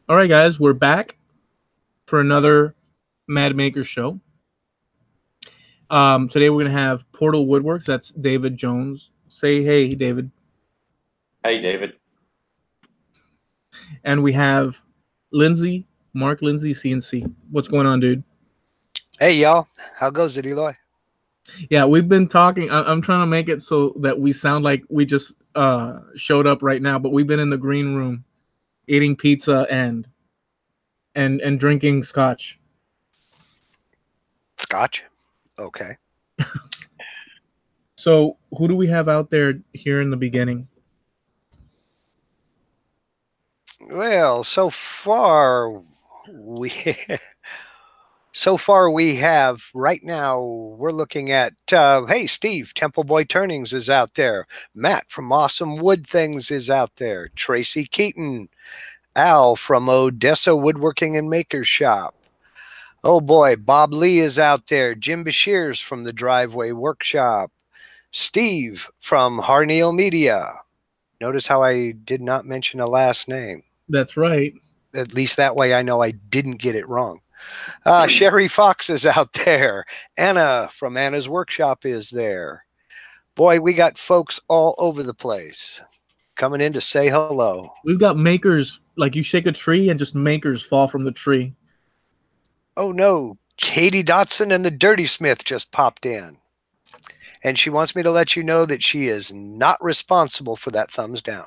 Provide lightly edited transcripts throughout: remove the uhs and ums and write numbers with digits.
All right, guys, we're back for another Mad Maker show. Today we're going to have Portal Woodworks. That's David Jones. Say hey, David. Hey, David. And we have Mark Lindsay, CNC. What's going on, dude? Hey, y'all. How goes it, Eloy? Yeah, we've been talking. I'm trying to make it so that we sound like we just showed up right now, but we've been in the green room eating pizza and drinking scotch. Scotch? Okay. So who do we have out there here in the beginning? Well, so far we have right now we're looking at hey, Steve, Temple Boy Turnings is out there. Matt from Awesome Wood Things is out there. Tracy Keaton, Al from Odessa Woodworking and Makers Shop. Oh boy, Bob Lee is out there. Jim Bashir's from the Driveway Workshop. Steve from Harneal Media. Notice how I did not mention a last name. That's right. At least that way I know I didn't get it wrong. Sherry Fox is out there. Anna from Anna's Workshop is there. Boy, we got folks all over the place coming in to say hello. We've got makers, like you shake a tree and just makers fall from the tree. Oh no, Katie Dotson and the Dirty Smith just popped in. And she wants me to let you know that she is not responsible for that thumbs down.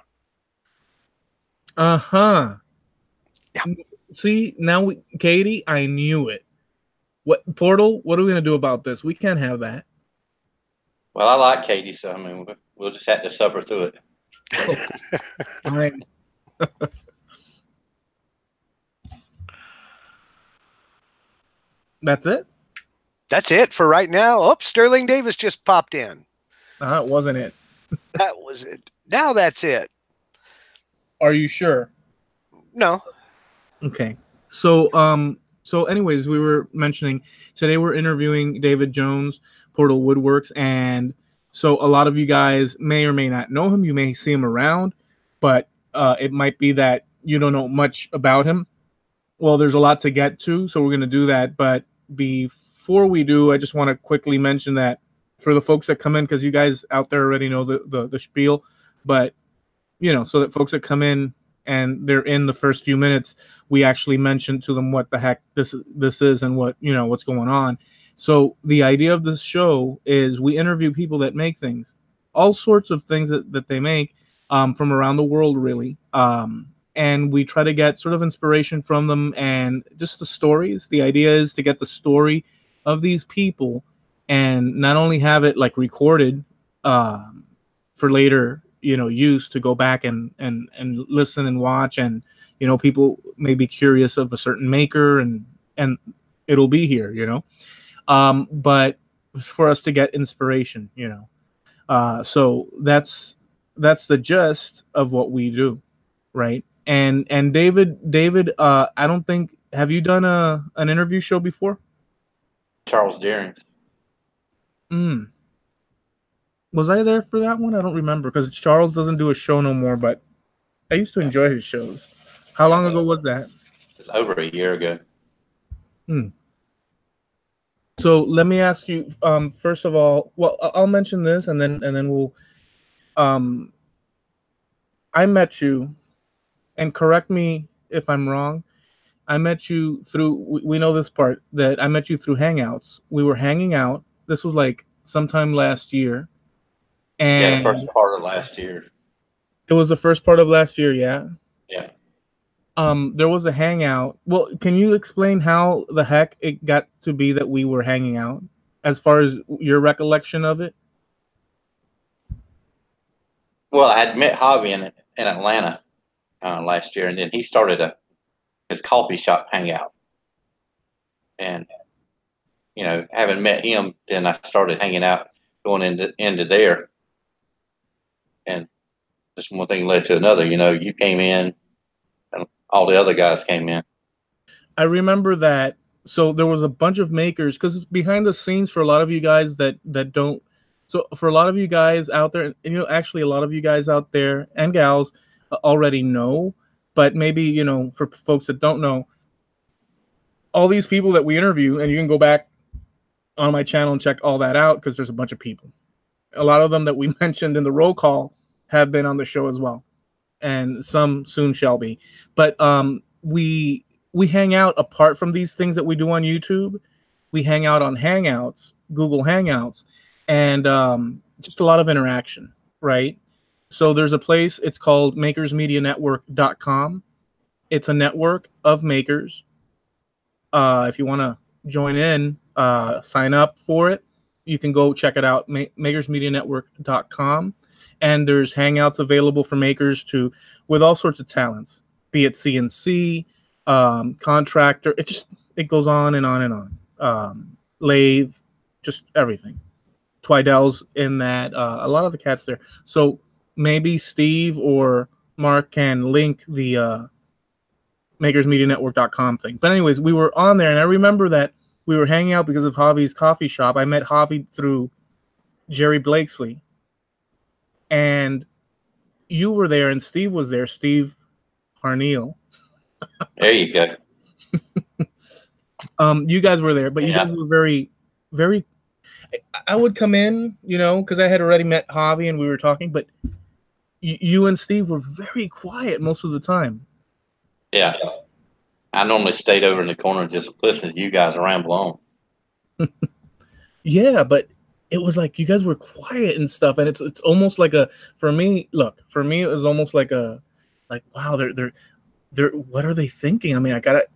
Uh-huh. Yeah. See, now Katie, I knew it. What Portal, what are we going to do about this? We can't have that. Well, I like Katie, so I mean, we'll just have to suffer through it. Fine. That's it? That's it for right now. Oh, Sterling Davis just popped in. It wasn't it. That was it. Now that's it. Are you sure? No. Okay. So anyways, we were mentioning today we're interviewing David Jones, Portal Woodworks, and so a lot of you guys may or may not know him. You may see him around, but it might be that you don't know much about him. Well, there's a lot to get to, so we're going to do that. But before we do, I just want to quickly mention that for the folks that come in, because you guys out there already know the spiel, but you know, so that folks that come in and they're in the first few minutes, we actually mention to them what the heck this is and what, you know, what's going on. So the idea of this show is we interview people that make things, all sorts of things that they make from around the world, really. And we try to get sort of inspiration from them and just the stories. The idea is to get the story of these people and not only have it like recorded for later, you know, use to go back and listen and watch, and you know, people may be curious of a certain maker and it'll be here, you know, but for us to get inspiration, you know, so that's the gist of what we do, right? And David, I don't think, have you done an interview show before? Charles Deering's. Was I there for that one? I don't remember, because Charles doesn't do a show no more, but I used to enjoy his shows. How long ago was that? It was over a year ago. So let me ask you, first of all, well, I'll mention this and then we'll, I met you, and correct me if I'm wrong, I met you through, we know this part, that I met you through Hangouts. We were hanging out. This was like sometime last year. And yeah, the first part of last year. It was the first part of last year, yeah? Yeah. There was a hangout. Well, can you explain how the heck it got to be that we were hanging out, as far as your recollection of it? Well, I had met Javi in Atlanta last year, and then he started his coffee shop hangout. And, you know, having met him, then I started hanging out, going into there. And just one thing led to another. You know, you came in, and all the other guys came in. I remember that. So there was a bunch of makers, because behind the scenes, for a lot of you guys that don't, so for a lot of you guys out there, and you know, actually a lot of you guys out there and gals already know But maybe, you know, for folks that don't know, all these people that we interview, and you can go back on my channel and check all that out because there's a bunch of people. A lot of them that we mentioned in the roll call have been on the show as well, and some soon shall be. But we hang out apart from these things that we do on YouTube. We hang out on Hangouts, Google Hangouts, and just a lot of interaction, right? So there's a place, it's called makersmedianetwork.com. It's a network of makers. If you want to join in, sign up for it, you can go check it out, makersmedianetwork.com. And there's Hangouts available for makers with all sorts of talents, be it CNC, contractor. It goes on and on and on. Lathe, just everything. Twidell's in that. A lot of the cats there. So maybe Steve or Mark can link the makersmedianetwork.com thing. But anyways, we were on there, and I remember that we were hanging out because of Javi's coffee shop. I met Javi through Jerry Blakesley, and you were there, and Steve was there, Steve Harneal. There you go. You guys were there, but you guys were very, very. I would come in, you know, because I had already met Javi and we were talking, but you and Steve were very quiet most of the time. Yeah. I normally stayed over in the corner and just listened to you guys ramble on. Yeah, but it was like you guys were quiet and stuff, and it's almost like for me it was almost like wow, they're what are they thinking? I mean, I gotta,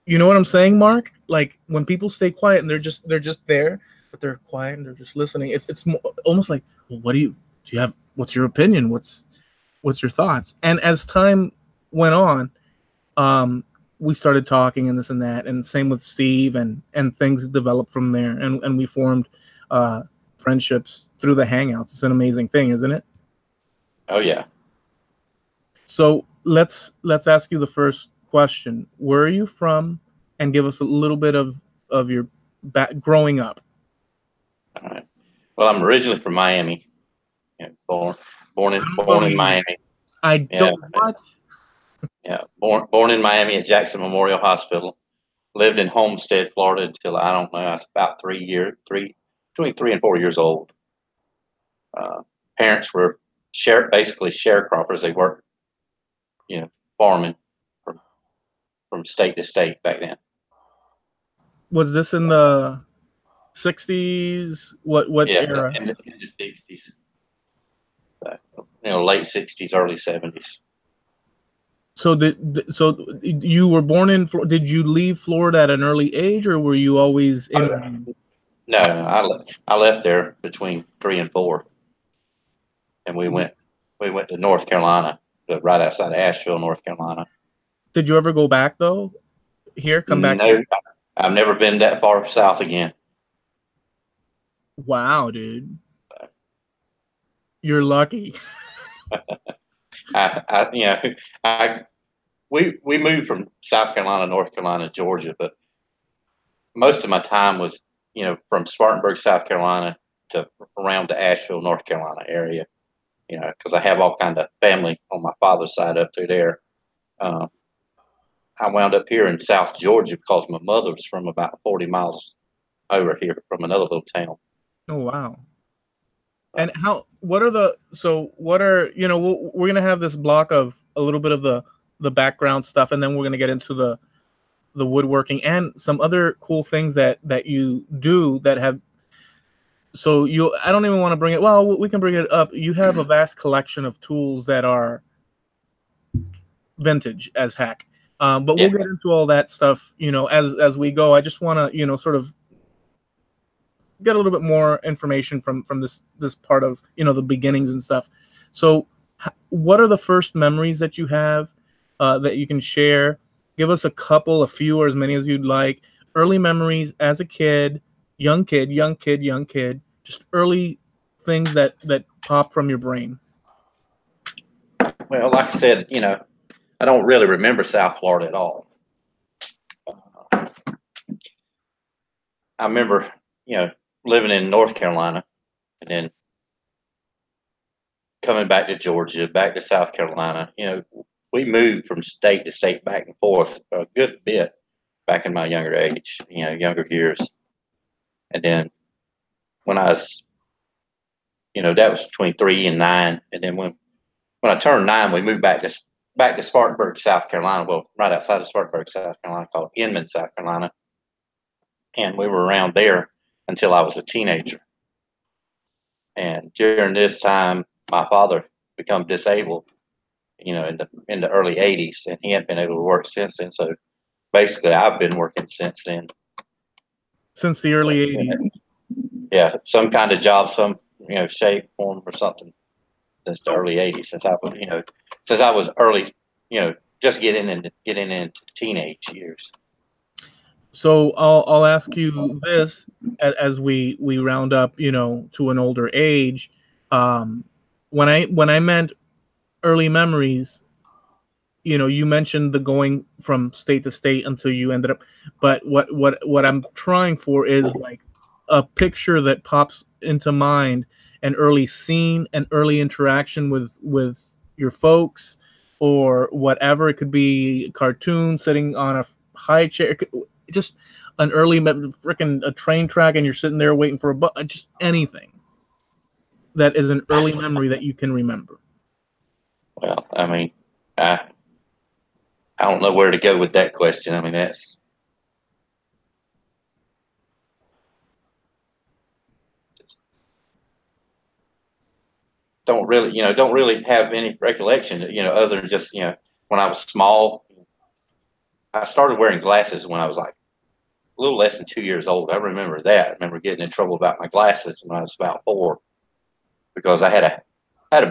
you know what I'm saying, Mark? Like when people stay quiet and they're just there, but they're quiet and they're just listening. It's almost like, well, what's your opinion? What's your thoughts? And as time went on, we started talking and this and that, and same with Steve, and things developed from there, and we formed friendships through the Hangouts. It's an amazing thing, isn't it? Oh yeah. So let's ask you the first question. Where are you from? And give us a little bit of your growing up. All right. Well, I'm originally from Miami. Yeah, born in Miami. I don't what? Yeah, born in Miami at Jackson Memorial Hospital. Lived in Homestead, Florida until I don't know, I was about between 3 and 4 years old. Parents were basically sharecroppers. They worked, you know, farming from state to state back then. Was this in the 60s? What era? In the 60s. Late 60s, early 70s. So you were born in? Did you leave Florida at an early age, or were you always in? No, I left there between 3 and 4, and we went to North Carolina, right outside of Asheville, North Carolina. Did you ever go back though? Come back? No, I've never been that far south again. Wow, dude, you're lucky. We moved from South Carolina, North Carolina, Georgia, but most of my time was, from Spartanburg, South Carolina to around the Asheville, North Carolina area, because I have all kind of family on my father's side up through there. I wound up here in South Georgia because my mother was from about 40 miles over here from another little town. Oh, wow. And we're going to have this block of a little bit of the background stuff, and then we're going to get into the woodworking and some other cool things that you do that have. So I don't even want to bring it. Well, we can bring it up. You have a vast collection of tools that are vintage as heck. But we'll get into all that stuff, as we go. I just want to, sort of get a little bit more information from this part of, the beginnings and stuff. So what are the first memories that you have that you can share? Give us a few, or as many as you'd like. Early memories as a kid, young kid, just early things that pop from your brain. Well, like I said, I don't really remember South Florida at all. I remember, living in North Carolina and then coming back to Georgia, back to South Carolina. we moved from state to state back and forth a good bit back in my younger age, younger years. And then when I was, that was between 3 and 9. And then when I turned 9, we moved back to Spartanburg, South Carolina. Well, right outside of Spartanburg, South Carolina, called Inman, South Carolina. And we were around there until I was a teenager. And during this time, my father became disabled, in the early 80s, and he hadn't been able to work since then. So basically, I've been working since then. Since the early 80s. Yeah, some kind of job, some shape, form, or something since the early 80s. Since I was early, just getting into teenage years. So I'll ask you this as we round up, to an older age. When I meant early memories, you mentioned the going from state to state until you ended up, but what I'm trying for is like a picture that pops into mind, an early scene, an early interaction with your folks, or whatever. It could be a cartoon sitting on a high chair, just an early freaking a train track, and you're sitting there waiting for a bus. Just anything that is an early memory that you can remember. Well, I mean, I don't know where to go with that question. I mean, that's just don't really have any recollection, other than just, when I was small. I started wearing glasses when I was like a little less than 2 years old. I remember that. I remember getting in trouble about my glasses when I was about 4 because I had a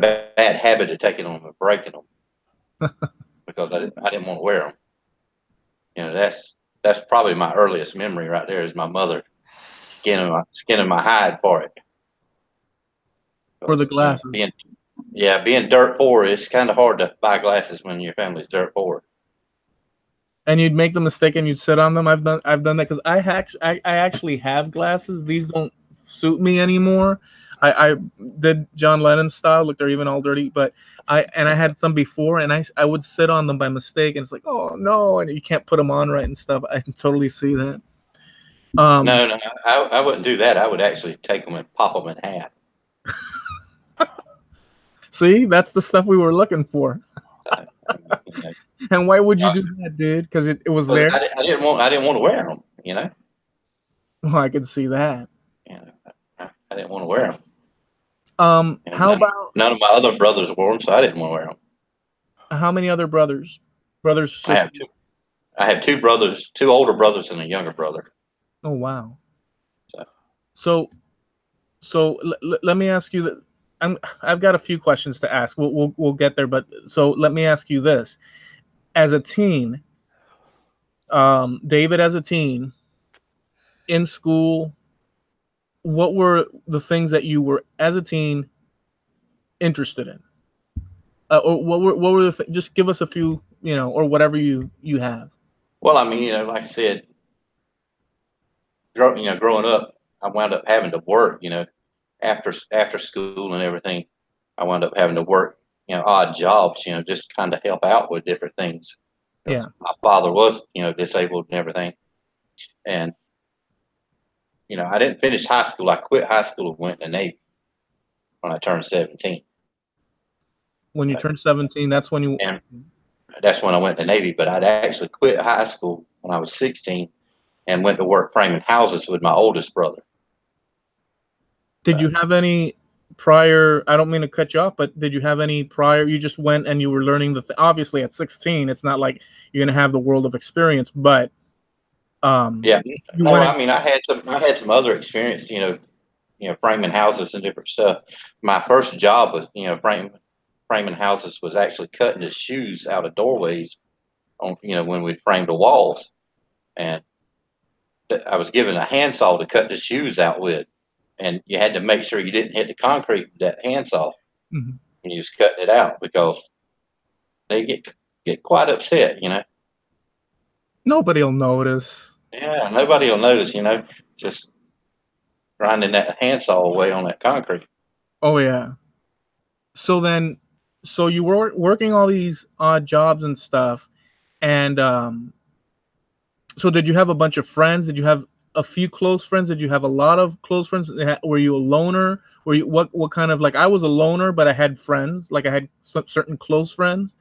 bad habit of taking them and breaking them because I didn't want to wear them. That's probably my earliest memory right there is my mother skinning my hide for it. For the glasses. Being dirt poor, it's kind of hard to buy glasses when your family's dirt poor. And you'd make the mistake and you'd sit on them. I've done that because I actually have glasses. These don't suit me anymore. I did John Lennon style, look, they're even all dirty, but I had some before, and I would sit on them by mistake, and it's like, oh no, and you can't put them on right and stuff. I can totally see that. No, I wouldn't do that. I would actually take them and pop them in half. See, that's the stuff we were looking for. And why would you do that, dude? Because it was there. I didn't want to wear them. Oh, I could see that. I didn't want to wear them. How about none of my other brothers wore them, so I didn't want to wear them. How many other brothers? Sisters? I have two brothers, 2 older brothers and a younger brother. Oh wow. So let me ask you that. I've got a few questions to ask. We'll get there, but so let me ask you this: as a teen, David, as a teen in school, what were the things that you were as a teen interested in? Or what were the just give us a few, or whatever you have. Well, I mean, like I said, growing up, I wound up having to work, after school and everything. I wound up having to work, odd jobs, just kind of help out with different things. Yeah. My father was, disabled and everything. And, I didn't finish high school. I quit high school and went in the Navy when I turned 17. When you turned 17, that's when you... And that's when I went to the Navy, but I'd actually quit high school when I was 16 and went to work framing houses with my oldest brother. Did you have any prior, I don't mean to cut you off, but did you have any prior, you just went and you were learning obviously at 16, it's not like you're going to have the world of experience, but yeah. No, I mean, I had some other experience, framing houses and different stuff. My first job was, framing houses was actually cutting the shoes out of doorways on, when we framed the walls. And I was given a handsaw to cut the shoes out with. And you had to make sure you didn't hit the concrete with that handsaw when you was cutting it out, because they get quite upset, Nobody will notice. Yeah, nobody will notice, just grinding that handsaw away on that concrete. Oh yeah. So then so you were working all these odd jobs and stuff, and so did you have a bunch of friends? Did you have a few close friends? Did you have a lot of close friends? Were you a loner? Were you what kind of, like, I was a loner, but I had friends. Like, I had certain close friends,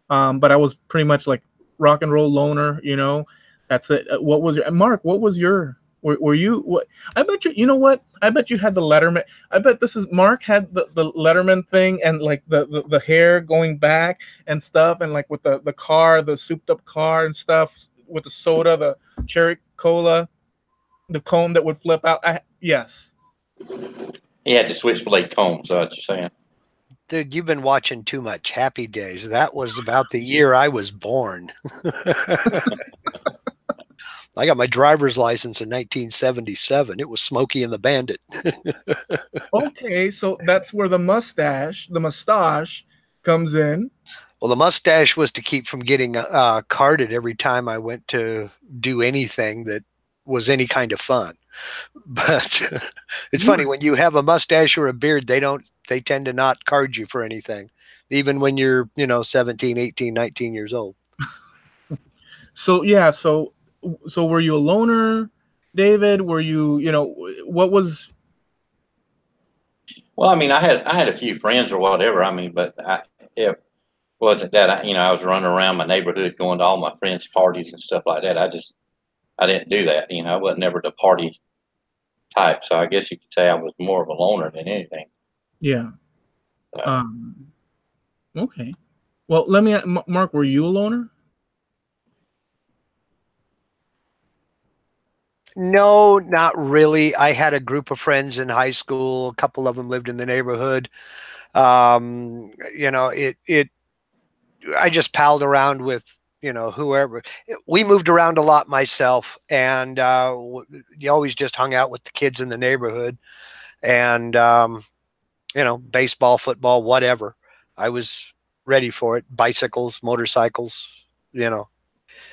but I was pretty much like rock and roll loner. That's it. What was your Mark? What was your? Were you what? I bet you. You know what? I bet you had the Letterman. I bet this is Mark had the Letterman thing, and like the hair going back and stuff, and like with the car, the souped up car and stuff, with the soda, the cherry cola, the comb that would flip out. Yes. He had the switchblade comb. So what you're saying? Dude, you've been watching too much Happy Days. That was about the year I was born. I got my driver's license in 1977. It was Smokey and the Bandit. Okay, so that's where the mustache comes in. Well, the mustache was to keep from getting carded every time I went to do anything that was any kind of fun. But it's funny, when you have a mustache or a beard, they tend to not card you for anything, even when you're, 17, 18, 19 years old. So yeah, so were you a loner, David? Were you, what was? Well, I mean, I had a few friends or whatever. I mean, but it wasn't that I was running around my neighborhood going to all my friends' parties and stuff like that. I didn't do that. I wasn't never the party type. So I guess you could say I was more of a loner than anything. Yeah. So. Okay. Well, let me, Mark, were you a loner? No, not really. I had a group of friends in high school. A couple of them lived in the neighborhood. I just palled around with, whoever. We moved around a lot myself, and you always just hung out with the kids in the neighborhood, and baseball, football, whatever. I was ready for it. Bicycles, motorcycles, All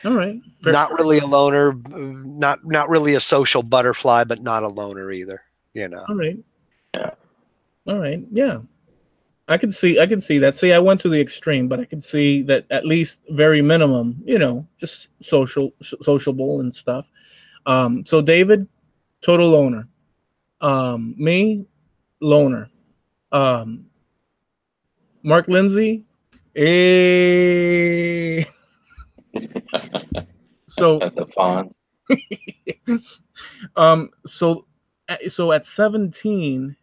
right. Not really a loner, not really a social butterfly, but not a loner either, All right. Yeah. All right. Yeah. I can see that. See, I went to the extreme, but I can see that at least very minimum, just sociable and stuff. So David, total loner. Me, loner. Mark Lindsay, so the Fonz. So at 17,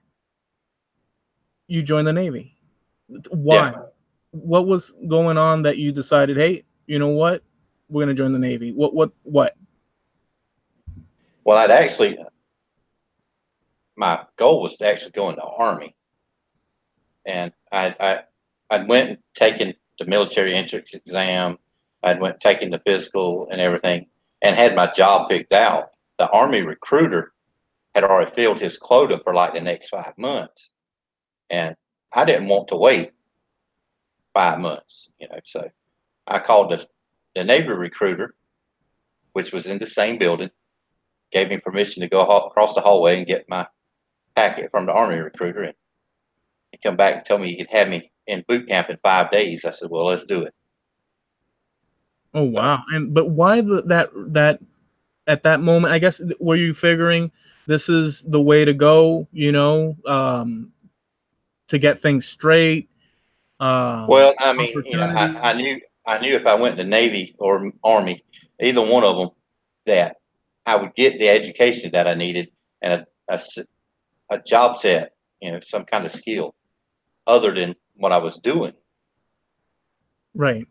you joined the Navy. Why? Yeah. What was going on that you decided, hey, you know what? We're going to join the Navy. What? Well, my goal was to actually go in the Army. And I went and taken the military entrance exam. I'd went taking the physical and everything, and had my job picked out. The Army recruiter had already filled his quota for like the next 5 months, and I didn't want to wait 5 months, So I called the Navy recruiter, which was in the same building, gave him permission to go across the hallway and get my packet from the Army recruiter, and he come back and told me he could have me in boot camp in 5 days. I said, well, let's do it. Oh, wow. But why that at that moment, I guess, were you figuring this is the way to go, to get things straight? Well, I mean, I knew if I went to Navy or Army, either one of them, that I would get the education that I needed and a job set, some kind of skill other than what I was doing. Right.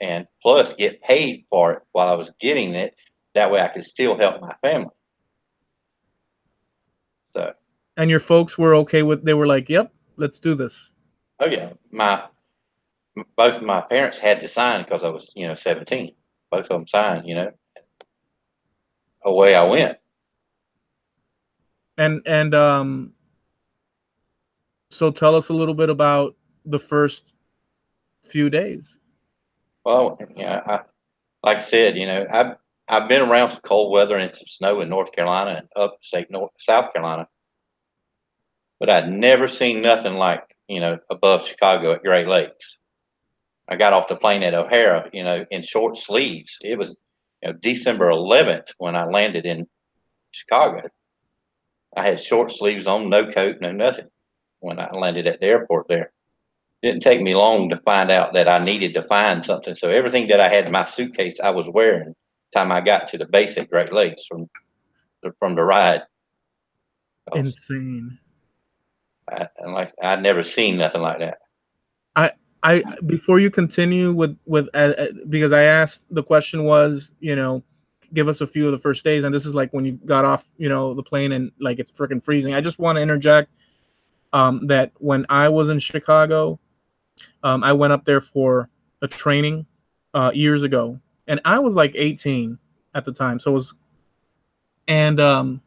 And plus get paid for it while I was getting it. That way I could still help my family. So. And your folks were okay with, they were like, yep, let's do this. Oh yeah. Both of my parents had to sign because I was, 17. Both of them signed, away I went. And so tell us a little bit about the first few days. Well, like I said, I've been around some cold weather and some snow in North Carolina and upstate South Carolina, but I'd never seen nothing like above Chicago at Great Lakes. I got off the plane at O'Hara, in short sleeves. It was, December 11th when I landed in Chicago. I had short sleeves on, no coat, no nothing when I landed at the airport there. Didn't take me long to find out that I needed to find something. So everything that I had in my suitcase, I was wearing time I got to the base at Great Lakes from the ride. Insane. I'd never seen nothing like that. I before you continue with because I asked, the question was, give us a few of the first days, and this is like when you got off, the plane, and like it's freaking freezing. I just want to interject that when I was in Chicago, I went up there for a training years ago, and I was like 18 at the time. So it was, and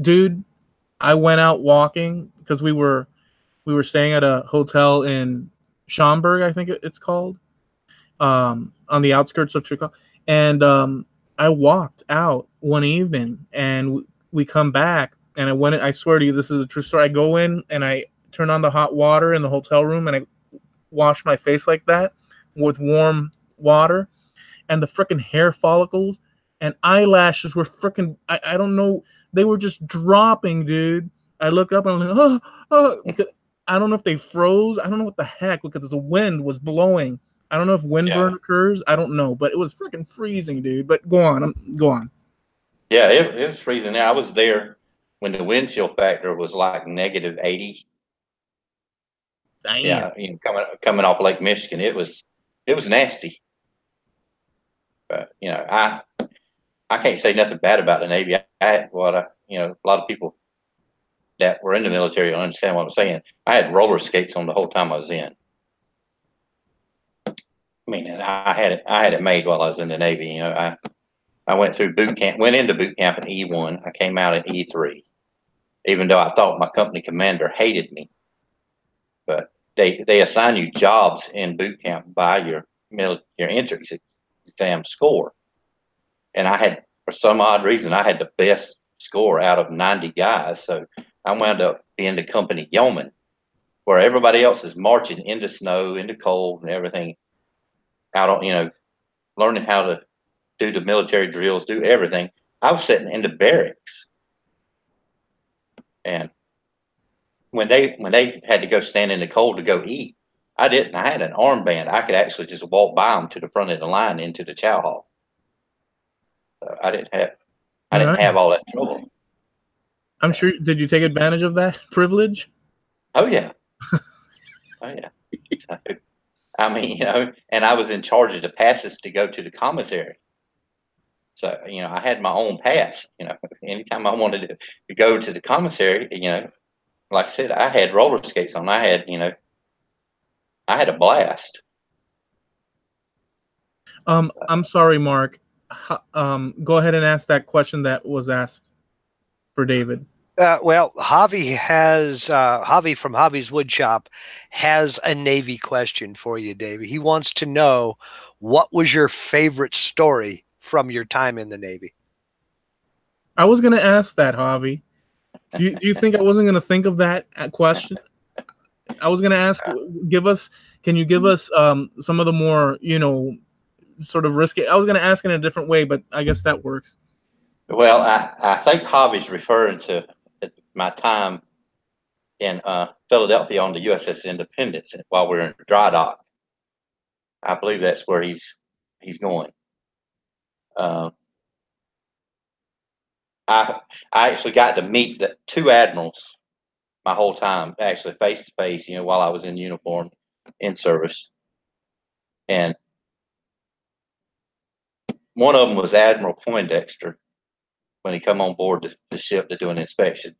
dude, I went out walking because we were staying at a hotel in Schaumburg, I think it's called, on the outskirts of Chicago. And I walked out one evening, and we come back, and I swear to you, this is a true story. I go in and I turn on the hot water in the hotel room, and I wash my face like that with warm water, and the freaking hair follicles and eyelashes were freaking, I don't know, they were just dropping, dude. I look up and I'm like, because I don't know if they froze. I don't know what the heck, because the wind was blowing. I don't know if wind burn occurs. I don't know, but it was freaking freezing, dude. But go on. Yeah, it was freezing there. I was there when the wind chill factor was like -80. Damn. Yeah, coming off Lake Michigan, it was nasty. But I can't say nothing bad about the Navy. A lot of people that were in the military don't understand what I'm saying. I had roller skates on the whole time I was in. I mean, I had it made while I was in the Navy. I went through boot camp, went into boot camp in E1. I came out in E3, even though I thought my company commander hated me. But they assign you jobs in boot camp by your entrance exam score. And I had, for some odd reason, I had the best score out of 90 guys. So I wound up being the company yeoman, where everybody else is marching into snow, into cold, and everything, out on, learning how to do the military drills, do everything. I was sitting in the barracks, and when they had to go stand in the cold to go eat, I didn't. I had an armband. I could actually just walk by them to the front of the line into the chow hall. So I didn't have all that trouble. I'm sure. Did you take advantage of that privilege? Oh yeah. Oh yeah. I mean, and I was in charge of the passes to go to the commissary. So, I had my own pass. Anytime I wanted to go to the commissary, like I said, I had roller skates on. I had a blast. I'm sorry, Mark. Go ahead and ask that question that was asked for David. Well, Javi from Javi's Woodshop has a Navy question for you, David. He wants to know, what was your favorite story from your time in the Navy? I was going to ask that, Javi. Do you think I wasn't going to think of that question? I was going to ask, can you give us some of the more, sort of risky? I was going to ask in a different way, but I guess that works. Well, I think Javi's referring to my time in Philadelphia on the USS Independence while we were in dry dock. I believe that's where he's going. I actually got to meet the two admirals my whole time, actually face to face, while I was in uniform in service. And one of them was Admiral Poindexter when he come on board the ship to do an inspection.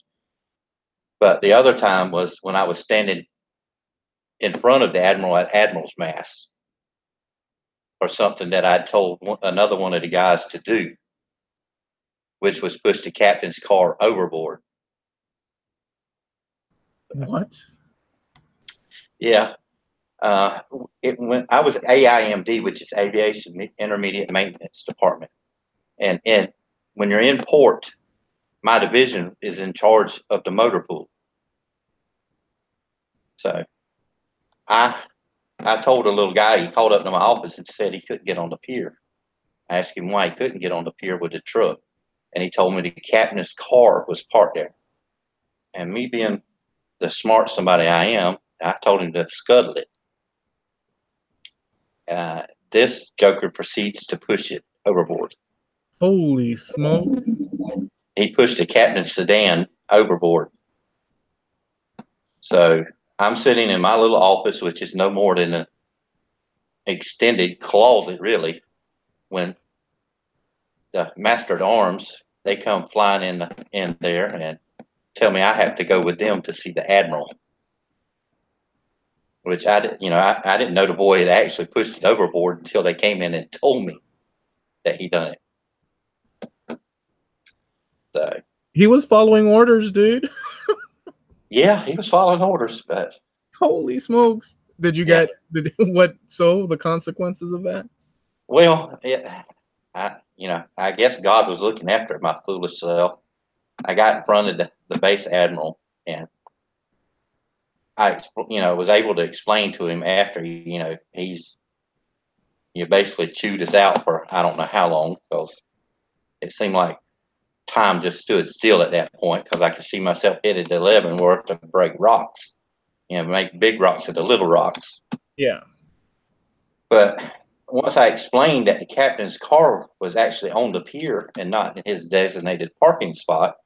But the other time was when I was standing in front of the admiral at Admiral's Mast for something that I'd told another one of the guys to do, which was push the captain's car overboard. What? Yeah. I was AIMD, which is Aviation Intermediate Maintenance Department. And when you're in port, my division is in charge of the motor pool. So I told a little guy, he called up to my office and said he couldn't get on the pier. I asked him why he couldn't get on the pier with the truck. And he told me the captain's car was parked there. And me being the smart somebody I am, I told him to scuttle it. This joker proceeds to push it overboard. Holy smoke. He pushed the captain's sedan overboard. So I'm sitting in my little office, which is no more than an extended closet, really, when the master at arms, they come flying in there and tell me I have to go with them to see the admiral. Which I didn't know the boy had actually pushed it overboard until they came in and told me that he done it. So he was following orders, dude. Yeah, he was following orders, but holy smokes! Did you get the consequences of that? Well, I guess God was looking after my foolish self. I got in front of the base admiral, and I was able to explain to him after he's basically chewed us out for I don't know how long, because it seemed like time just stood still at that point, because I could see myself headed to 11 where to break rocks, make big rocks into little rocks. Yeah. But once I explained that the captain's car was actually on the pier and not in his designated parking spot,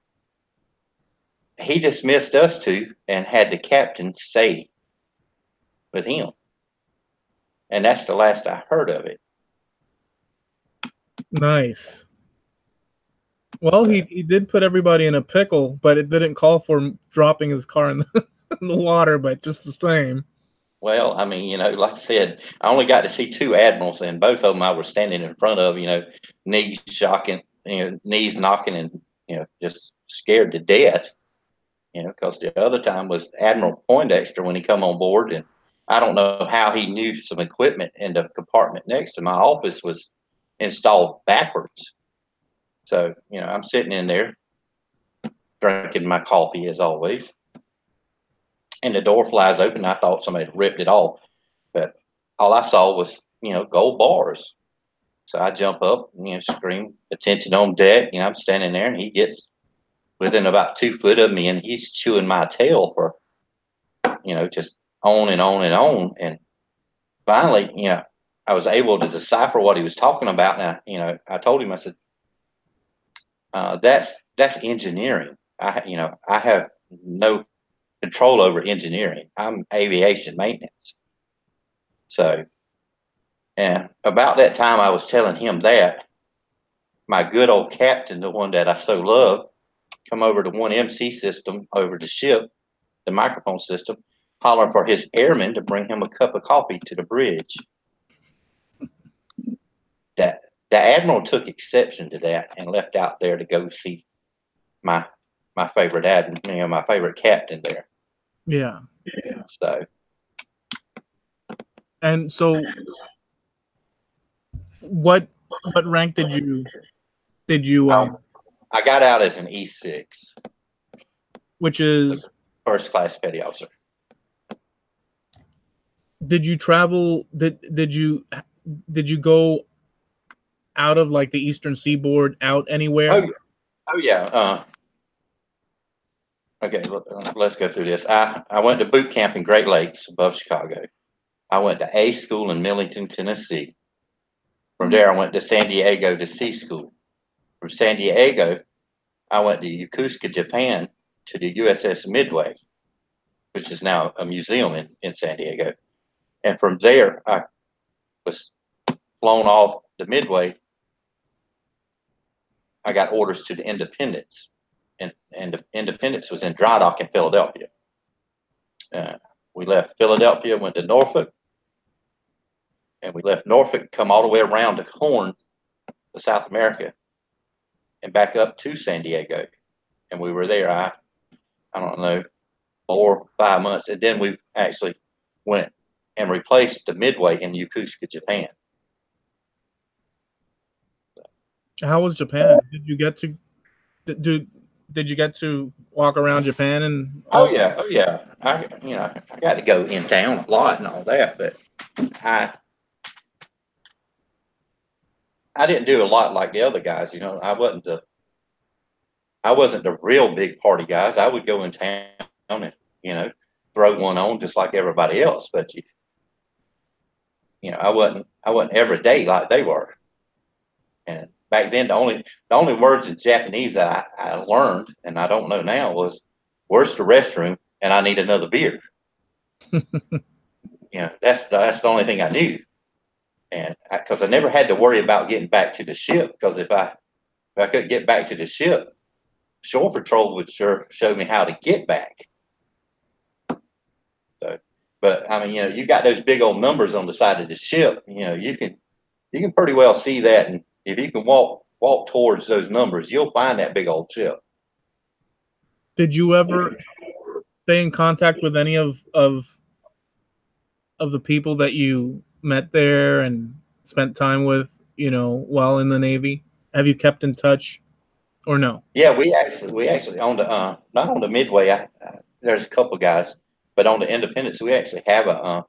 he dismissed us two and had the captain stay with him. And that's the last I heard of it. Nice. Well, he did put everybody in a pickle, but it didn't call for him dropping his car in the water, but just the same. Well, I mean, like I said, I only got to see two admirals, and both of them I was standing in front of, knees shocking, knees knocking, and, just scared to death, because the other time was Admiral Poindexter when he come on board, and I don't know how he knew some equipment in the compartment next to my office was installed backwards. So, I'm sitting in there drinking my coffee as always, and the door flies open. I thought somebody ripped it off, but all I saw was, gold bars. So I jump up and, scream, "Attention on deck." I'm standing there, and he gets within about 2 foot of me, and he's chewing my tail for, just on and on and on. And finally, I was able to decipher what he was talking about. And I told him, I said, that's engineering. I have no control over engineering. I'm aviation maintenance. So, and about that time I was telling him that, my good old captain, the one that I so love, come over to one MC system over the ship, the microphone system, hollering for his airmen to bring him a cup of coffee to the bridge. That the admiral took exception to that and left out there to go see my favorite admiral, my favorite captain there. Yeah. So. And so, what rank did you? I got out as an E6, which is first class petty officer. Did you travel? Did you go out of like the Eastern Seaboard out anywhere? Oh yeah. Okay, let's go through this. I went to boot camp in Great Lakes above Chicago. I went to A school in Millington, Tennessee. From there, I went to San Diego to C school. From San Diego, I went to Yokosuka, Japan, to the USS Midway, which is now a museum in San Diego. And from there, I was flown off the Midway. I got orders to the Independence, and the Independence was in dry dock in Philadelphia. We left Philadelphia, went to Norfolk, and we left Norfolk, come all the way around the Horn to South America, and back up to San Diego. And we were there, I don't know, 4 or 5 months. And then we actually went and replaced the Midway in Yokosuka, Japan. How was Japan? Did you get to Did you get to walk around Japan and Oh all? yeah, oh yeah. I got to go in town a lot and all that, but I I didn't do a lot like the other guys. I wasn't the real big party guys. I would go in town and throw one on just like everybody else, but I wasn't every day like they were. And back then, the only words in Japanese that I learned, and I don't know now, was "Where's the restroom?" and "I need another beer." That's the only thing I knew, and because I never had to worry about getting back to the ship, because if I couldn't get back to the ship, Shore Patrol would sure show me how to get back. So, but I mean, you got those big old numbers on the side of the ship. You can pretty well see that, and if you can walk towards those numbers, you'll find that big old ship. Did you ever stay in contact with any of the people that you met there and spent time with, while in the Navy? Have you kept in touch or no? Yeah, we actually on the not on the Midway. There's a couple guys, but on the Independence, we actually have a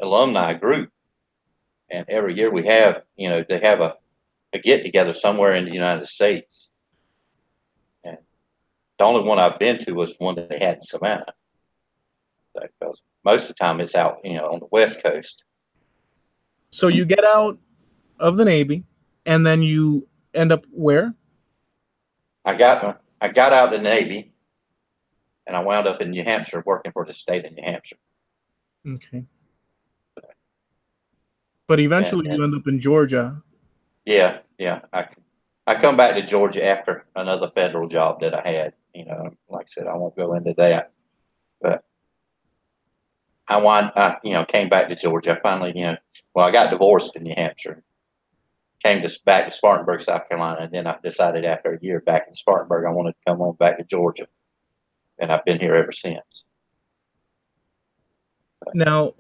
alumni group, and every year we have they have a get together somewhere in the United States. And the only one I've been to was one that they had in Savannah. Because most of the time it's out on the West Coast. So you get out of the Navy, and then you end up where? I got out of the Navy, and I wound up in New Hampshire working for the state of New Hampshire. Okay. But eventually you end up in Georgia. Yeah. I come back to Georgia after another federal job that I had. Like I said, I won't go into that. But I came back to Georgia. I finally, I got divorced in New Hampshire. Came back to Spartanburg, South Carolina, and then I decided after a year back in Spartanburg, I wanted to come on back to Georgia, and I've been here ever since. Now,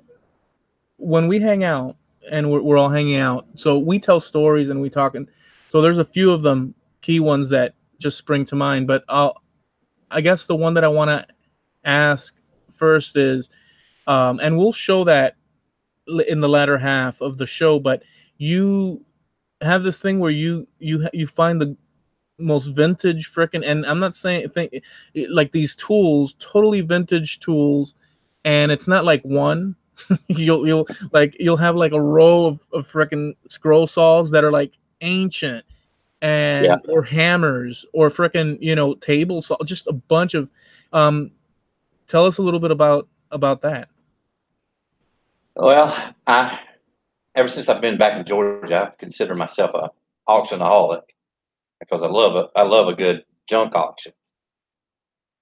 when we hang out and we're all hanging out, so we tell stories and we talk, and so there's a few of them, key ones that just spring to mind. But I guess the one that I want to ask first is, and we'll show that in the latter half of the show, but you have this thing where you find the most vintage frickin', and I'm not saying like these tools, totally vintage tools, and it's not like one. you'll have like a row of frickin' scroll saws that are like ancient, and or hammers or frickin' table saw, just a bunch of tell us a little bit about that. Well, ever since I've been back in Georgia, I consider myself a auctionaholic because I love a good junk auction.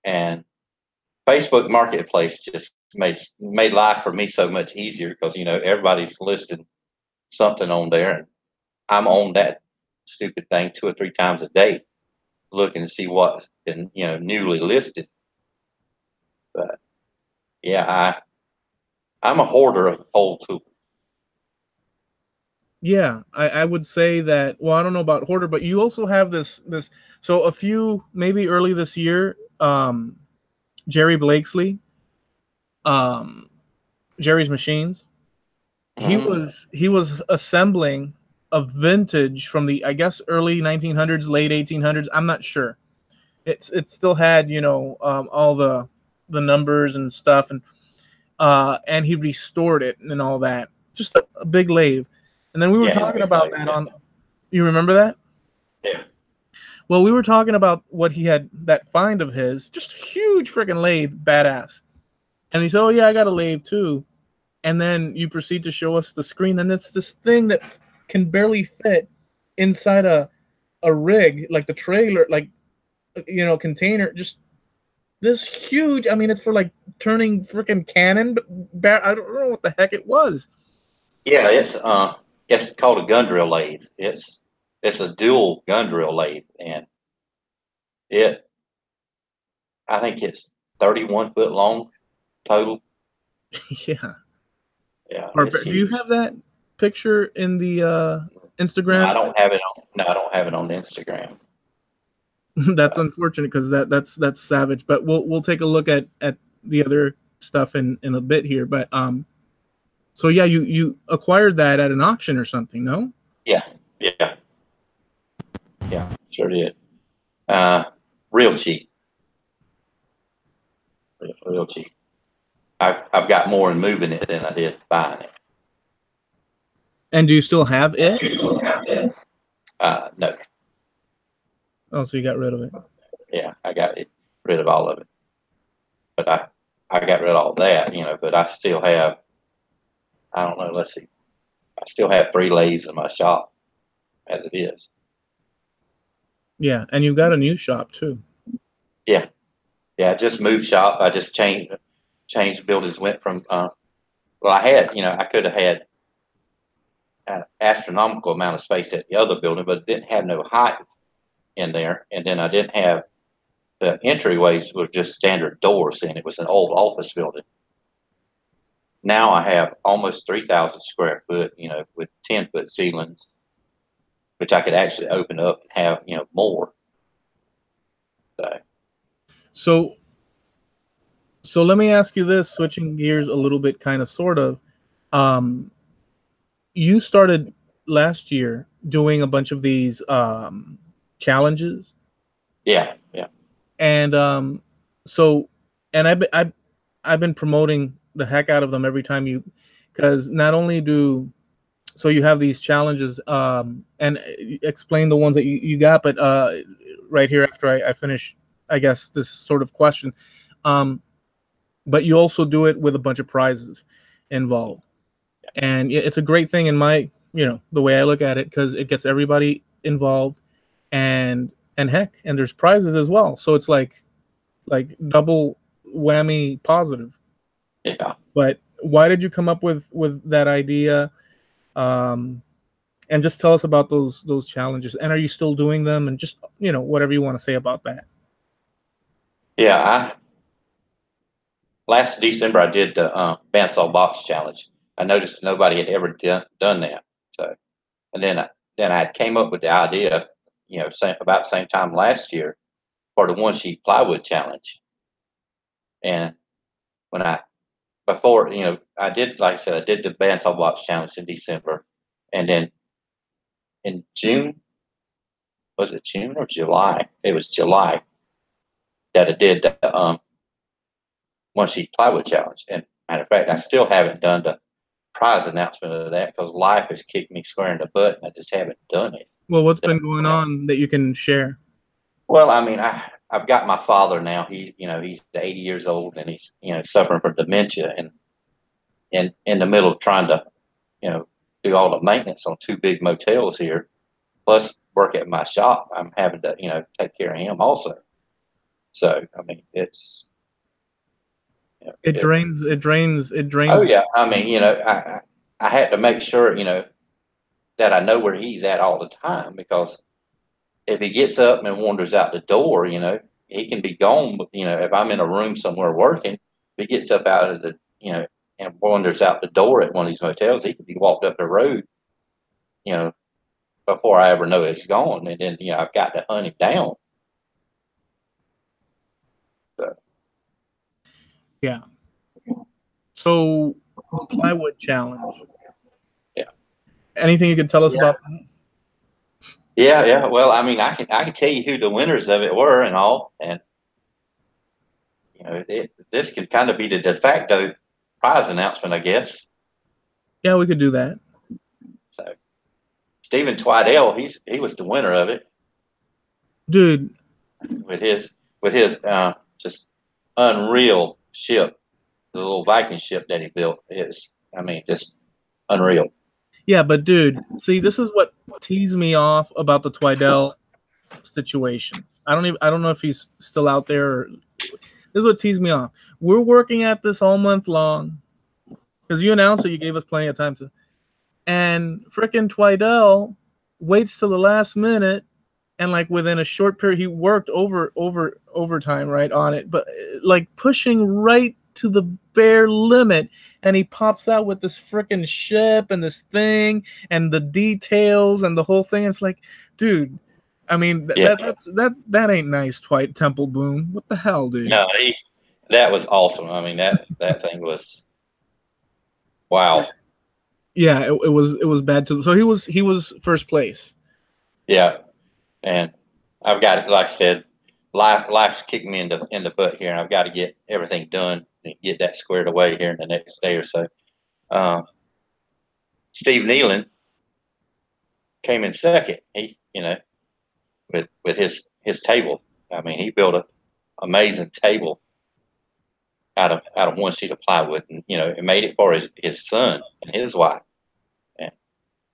And Facebook Marketplace just made life for me so much easier because everybody's listing something on there, and I'm on that stupid thing 2 or 3 times a day, looking to see what's been newly listed. But yeah, I'm a hoarder of old tools. Yeah, I would say that. Well, I don't know about hoarder, but you also have this. So a few, maybe early this year, Jerry Blakesley, Jerry's Machines. He was assembling a vintage from the, I guess, early 1900s, late 1800s. I'm not sure. It still had all the numbers and stuff, and he restored it and all that. Just a big lathe. And then we were talking about that on. You remember that? Yeah. Well, we were talking about what he had, that find of his, just huge freaking lathe, badass. And he said, "Oh yeah, I got a lathe too." And then you proceed to show us the screen, and it's this thing that can barely fit inside a rig, like the trailer, like container, just this huge. I mean, it's for like turning freaking cannon, but I don't know what the heck it was. Yeah, it's called a gun drill lathe. It's a dual gun drill lathe, and I think it's 31 foot long total. Yeah. Yeah. Do you have that picture in the Instagram? No, I don't have it on. No, I don't have it on Instagram. That's unfortunate because that's savage. But we'll take a look at the other stuff in a bit here. But so yeah, you acquired that at an auction or something, no? Yeah, sure did. Real cheap, real cheap. I've got more in moving it than I did buying it. And do you still have it? No. Oh, so you got rid of it. Yeah, I got rid of all of it. But I got rid of all that, but I still have, I don't know, let's see. I still have 3 lathes in my shop as it is. Yeah, and you got a new shop too. Yeah. I just moved shop. I just changed buildings, went from, well, I could have had an astronomical amount of space at the other building, but it didn't have no height in there. And then I didn't have, the entryways were just standard doors, and it was an old office building. Now I have almost 3,000 square foot, with 10-foot ceilings, which I could actually open up and have, more. So let me ask you this, switching gears a little bit, kind of, sort of. You started last year doing a bunch of these challenges. Yeah. And so, and I've been promoting the heck out of them every time because not only so you have these challenges, and explain the ones that you got, but right here after I finish, I guess, this sort of question, but you also do it with a bunch of prizes involved, and it's a great thing in my, the way I look at it, because it gets everybody involved, and heck, and there's prizes as well, so it's like double whammy positive. Yeah. But why did you come up with that idea? And just tell us about those challenges, and are you still doing them, and just whatever you want to say about that. Yeah, last December I did the bandsaw box challenge. I noticed nobody had ever done that. So, and then I came up with the idea, about the same time last year, for the 1-sheet plywood challenge. And when before, I did, like I said, I did the bandsaw box challenge in December, and then in June, was it June or July? It was July that I did the 1-sheet plywood challenge. And matter of fact, I still haven't done the prize announcement of that because life has kicked me square in the butt, and I just haven't done it. Well, what's been going on that you can share? Well, I mean, I've got my father now. He's 80 years old, and he's suffering from dementia, and in the middle of trying to do all the maintenance on 2 big motels here, plus work at my shop, I'm having to take care of him also. So I mean, it's it drains. Oh yeah, I mean, I had to make sure that I know where he's at all the time, because if he gets up and wanders out the door, he can be gone. If I'm in a room somewhere working, if he gets up out of the and wanders out the door at one of these motels, he could be walked up the road, before I ever know it's gone. And then, I've got to hunt him down. So. Yeah. So the plywood challenge. Yeah. Anything you can tell us about that? Yeah. Well, I mean, I can tell you who the winners of it were and all, and this can kind of be the de facto prize announcement, I guess. Yeah, we could do that. So, Stephen Twidell, he was the winner of it, dude. With his just unreal ship, the little Viking ship that he built is, I mean, just unreal. Yeah, but dude, see, this is what teased me off about the Twidell situation. I don't know if he's still out there. Or, this is what teased me off. We're working at this all month long because you announced that you gave us plenty of time to, and frickin' Twidell waits till the last minute, and like within a short period, he worked overtime right on it, but like pushing right to the bare limit, and he pops out with this frickin' ship and this thing and the details and the whole thing. It's like, dude, I mean, that ain't nice, Dwight Temple Boom. What the hell, dude? No, that was awesome. I mean, that thing was wow. Yeah, it was bad too. So he was first place. Yeah, and I've got, like I said, life's kicking me in the butt here, and I've got to get everything done and get that squared away here in the next day or so. Steve Nealon came in second. He, with his table. I mean, he built an amazing table out of one sheet of plywood, and it made it for his son and his wife, and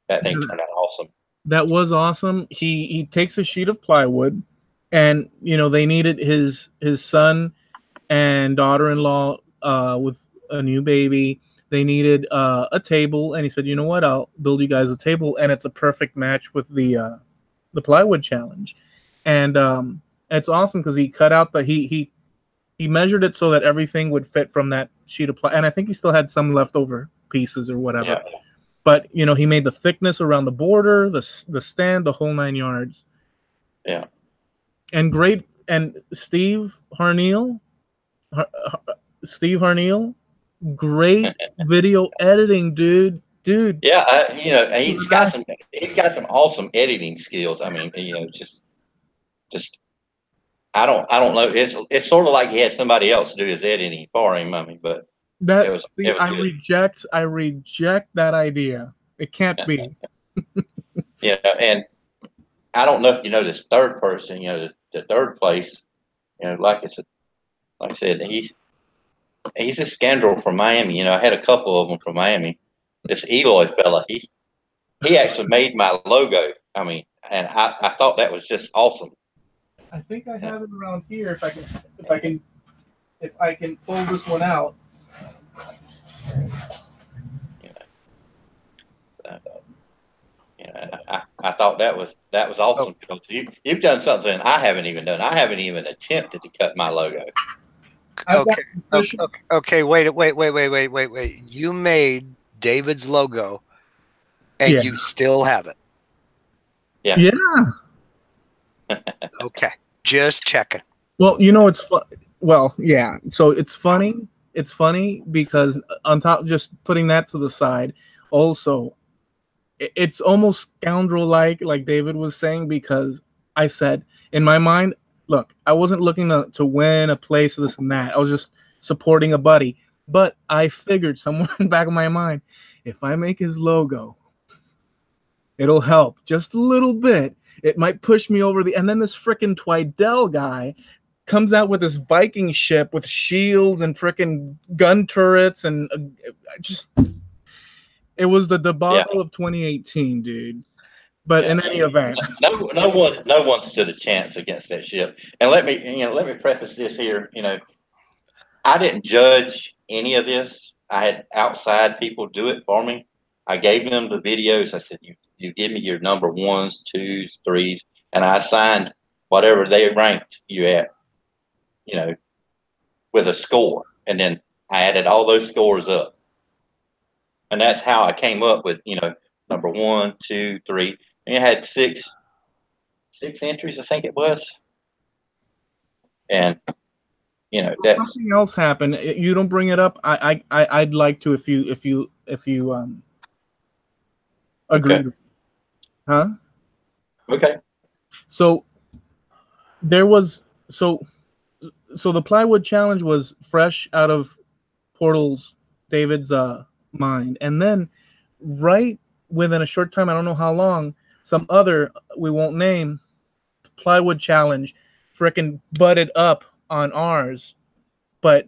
that thing turned out awesome. That was awesome. He takes a sheet of plywood, and they needed his son and daughter-in-law with a new baby. They needed a table, and he said, "You know what? I'll build you guys a table," and it's a perfect match with the plywood challenge. And it's awesome because he cut out he measured it so that everything would fit from that sheet of plywood, and I think he still had some leftover pieces or whatever. Yeah. But he made the thickness around the border, the stand, the whole 9 yards. Yeah. And great. And Steve Harneal, great video editing, dude. Yeah, he's got some awesome editing skills. I mean, just I don't know. It's sort of like he had somebody else do his editing for him. I mean, but it was I reject that idea. It can't be. Yeah, and I don't know if you know this third person. The third place. Like I said, he's a scoundrel from Miami. I had a couple of them from Miami. This Eloy fella, he actually made my logo. I mean, and I thought that was just awesome. I think I have it around here. If I can pull this one out. I thought that was awesome. Oh. You've done something I haven't even done. I haven't even attempted to cut my logo. Okay. Wait. You made David's logo, and you still have it. Yeah. Okay, just checking. Well, it's fun. Well, yeah. So it's funny. It's funny because on top, just putting that to the side, also, it's almost scoundrel-like David was saying, because I said in my mind, look, I wasn't looking to win a place, this and that. I was just supporting a buddy. But I figured somewhere in the back of my mind, if I make his logo, it'll help just a little bit. It might push me over and then this frickin' Twidell guy comes out with this Viking ship with shields and frickin' gun turrets, and it was the debacle of 2018, dude. But in any event, no one stood a chance against that ship. And let me preface this here. I didn't judge any of this. I had outside people do it for me. I gave them the videos. I said, you give me your number 1s, 2s, 3s, and I assigned whatever they ranked you at, with a score. And then I added all those scores up. And that's how I came up with, number 1, 2, 3. And you had six entries, I think it was. And something else happened. You don't bring it up. I'd like to if you agree. Okay. Huh? Okay. So there was so the plywood challenge was fresh out of David's mind, and then right within a short time, I don't know how long, some other, we won't name, plywood challenge frickin' butted up on ours, but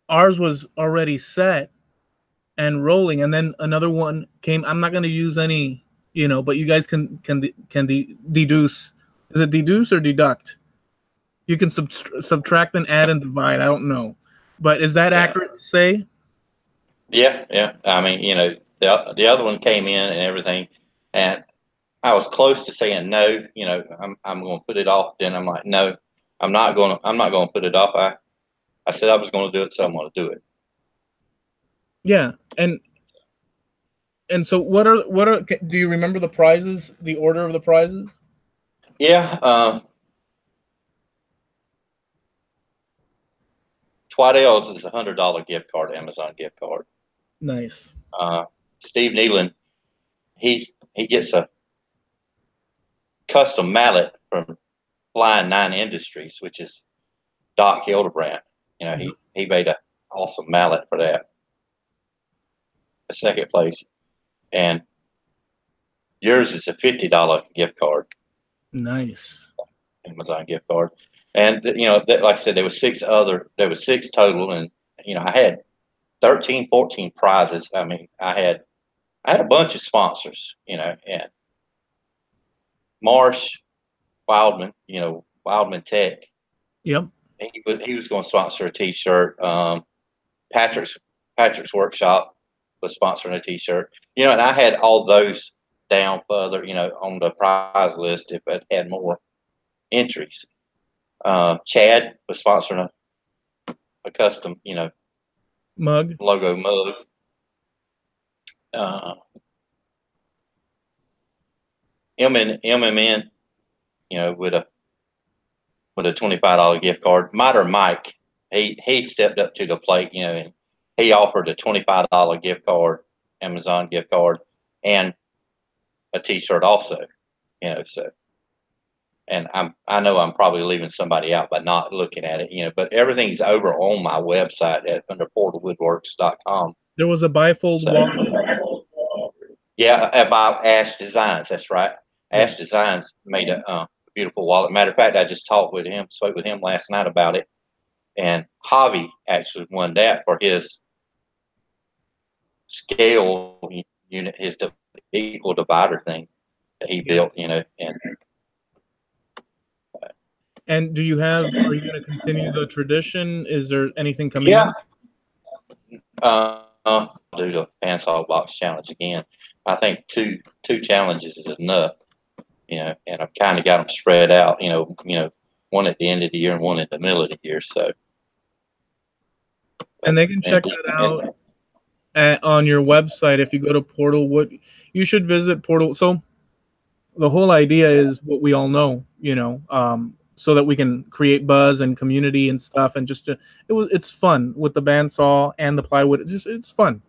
ours was already set and rolling, and then another one came. I'm not going to use any, but you guys can deduce. Is it deduce or deduct? You can subtract and add and divide. I don't know, but is that accurate to say? Yeah. I mean, the other one came in and everything, and I was close to saying no. I'm going to put it off. Then I'm like, no, I'm not going to put it off. I said I was going to do it, so I'm going to do it. Yeah, and so what are do you remember the prizes? The order of the prizes? Yeah. Twaddell's is $100 gift card, Amazon gift card. Nice. Steve Nealon, he gets a custom mallet from Flying 9 Industries, which is Doc Hildebrant. You know, he made an awesome mallet for that. The second place. And yours is a $50 gift card. Nice. Amazon gift card. And you know, like I said, there was six total, and you know, I had 13, 14 prizes. I mean, I had a bunch of sponsors, you know, and Marsh Wildman, you know, Wildman Tech. Yep. He was going to sponsor a T-shirt. Patrick's Workshop was sponsoring a T-shirt. You know, and I had all those down further, you know, on the prize list if it had more entries. Chad was sponsoring a custom, you know, logo mug. MMN, you know, with a $25 gift card. Miter Mike, he stepped up to the plate, you know, and he offered a $25 gift card, Amazon gift card, and a T-shirt also, you know. So, and I know I'm probably leaving somebody out by not looking at it, you know, but everything's over on my website under portalwoodworks.com. There was a bifold wallet. Yeah, about Ash Designs. That's right. Ash Designs made a beautiful wallet. Matter of fact, I just spoke with him last night about it, and Javi actually won that for his scale unit, his equal divider thing that he built, you know. And are you going to continue the tradition? Is there anything coming up? Yeah. Do the handsaw box challenge again. I think two challenges is enough, you know, and I've kind of got them spread out, you know, one at the end of the year and one at the middle of the year. So, and they can check that out on your website. If you go to Portal Wood, you should visit Portal. So the whole idea is what we all know, you know, so that we can create buzz and community and stuff, and it's fun with the bandsaw and the plywood. It's fun.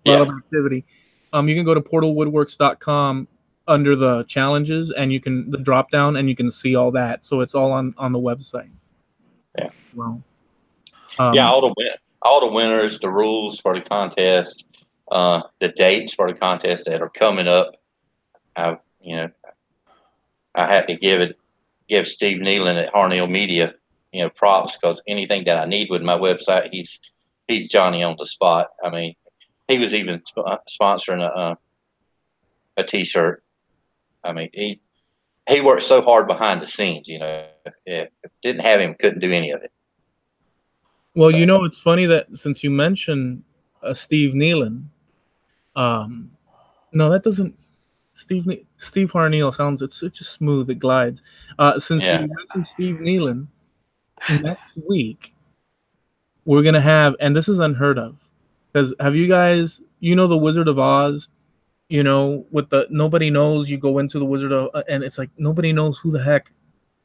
A lot of activity. You can go to portalwoodworks.com under the challenges, and the drop down, and you can see all that. So it's all on the website. Yeah. Well. All the winners, the rules for the contest, the dates for the contest that are coming up. I had to give Steve Nealon at Harnell Media, you know, props, because anything that I need with my website, he's Johnny on the spot. I mean, he was even sponsoring a T-shirt. I mean, he worked so hard behind the scenes, you know. If didn't have him, couldn't do any of it. Well, you know, it's funny that since you mentioned Steve Nealon, no, that doesn't. Steve Harnell sounds, it's just smooth, it glides. Since you mentioned Steve Nealon, next week we're gonna have, and this is unheard of, because have you guys, you know, the Wizard of Oz, you know, with the nobody knows, you go into the Wizard of, and it's like nobody knows who the heck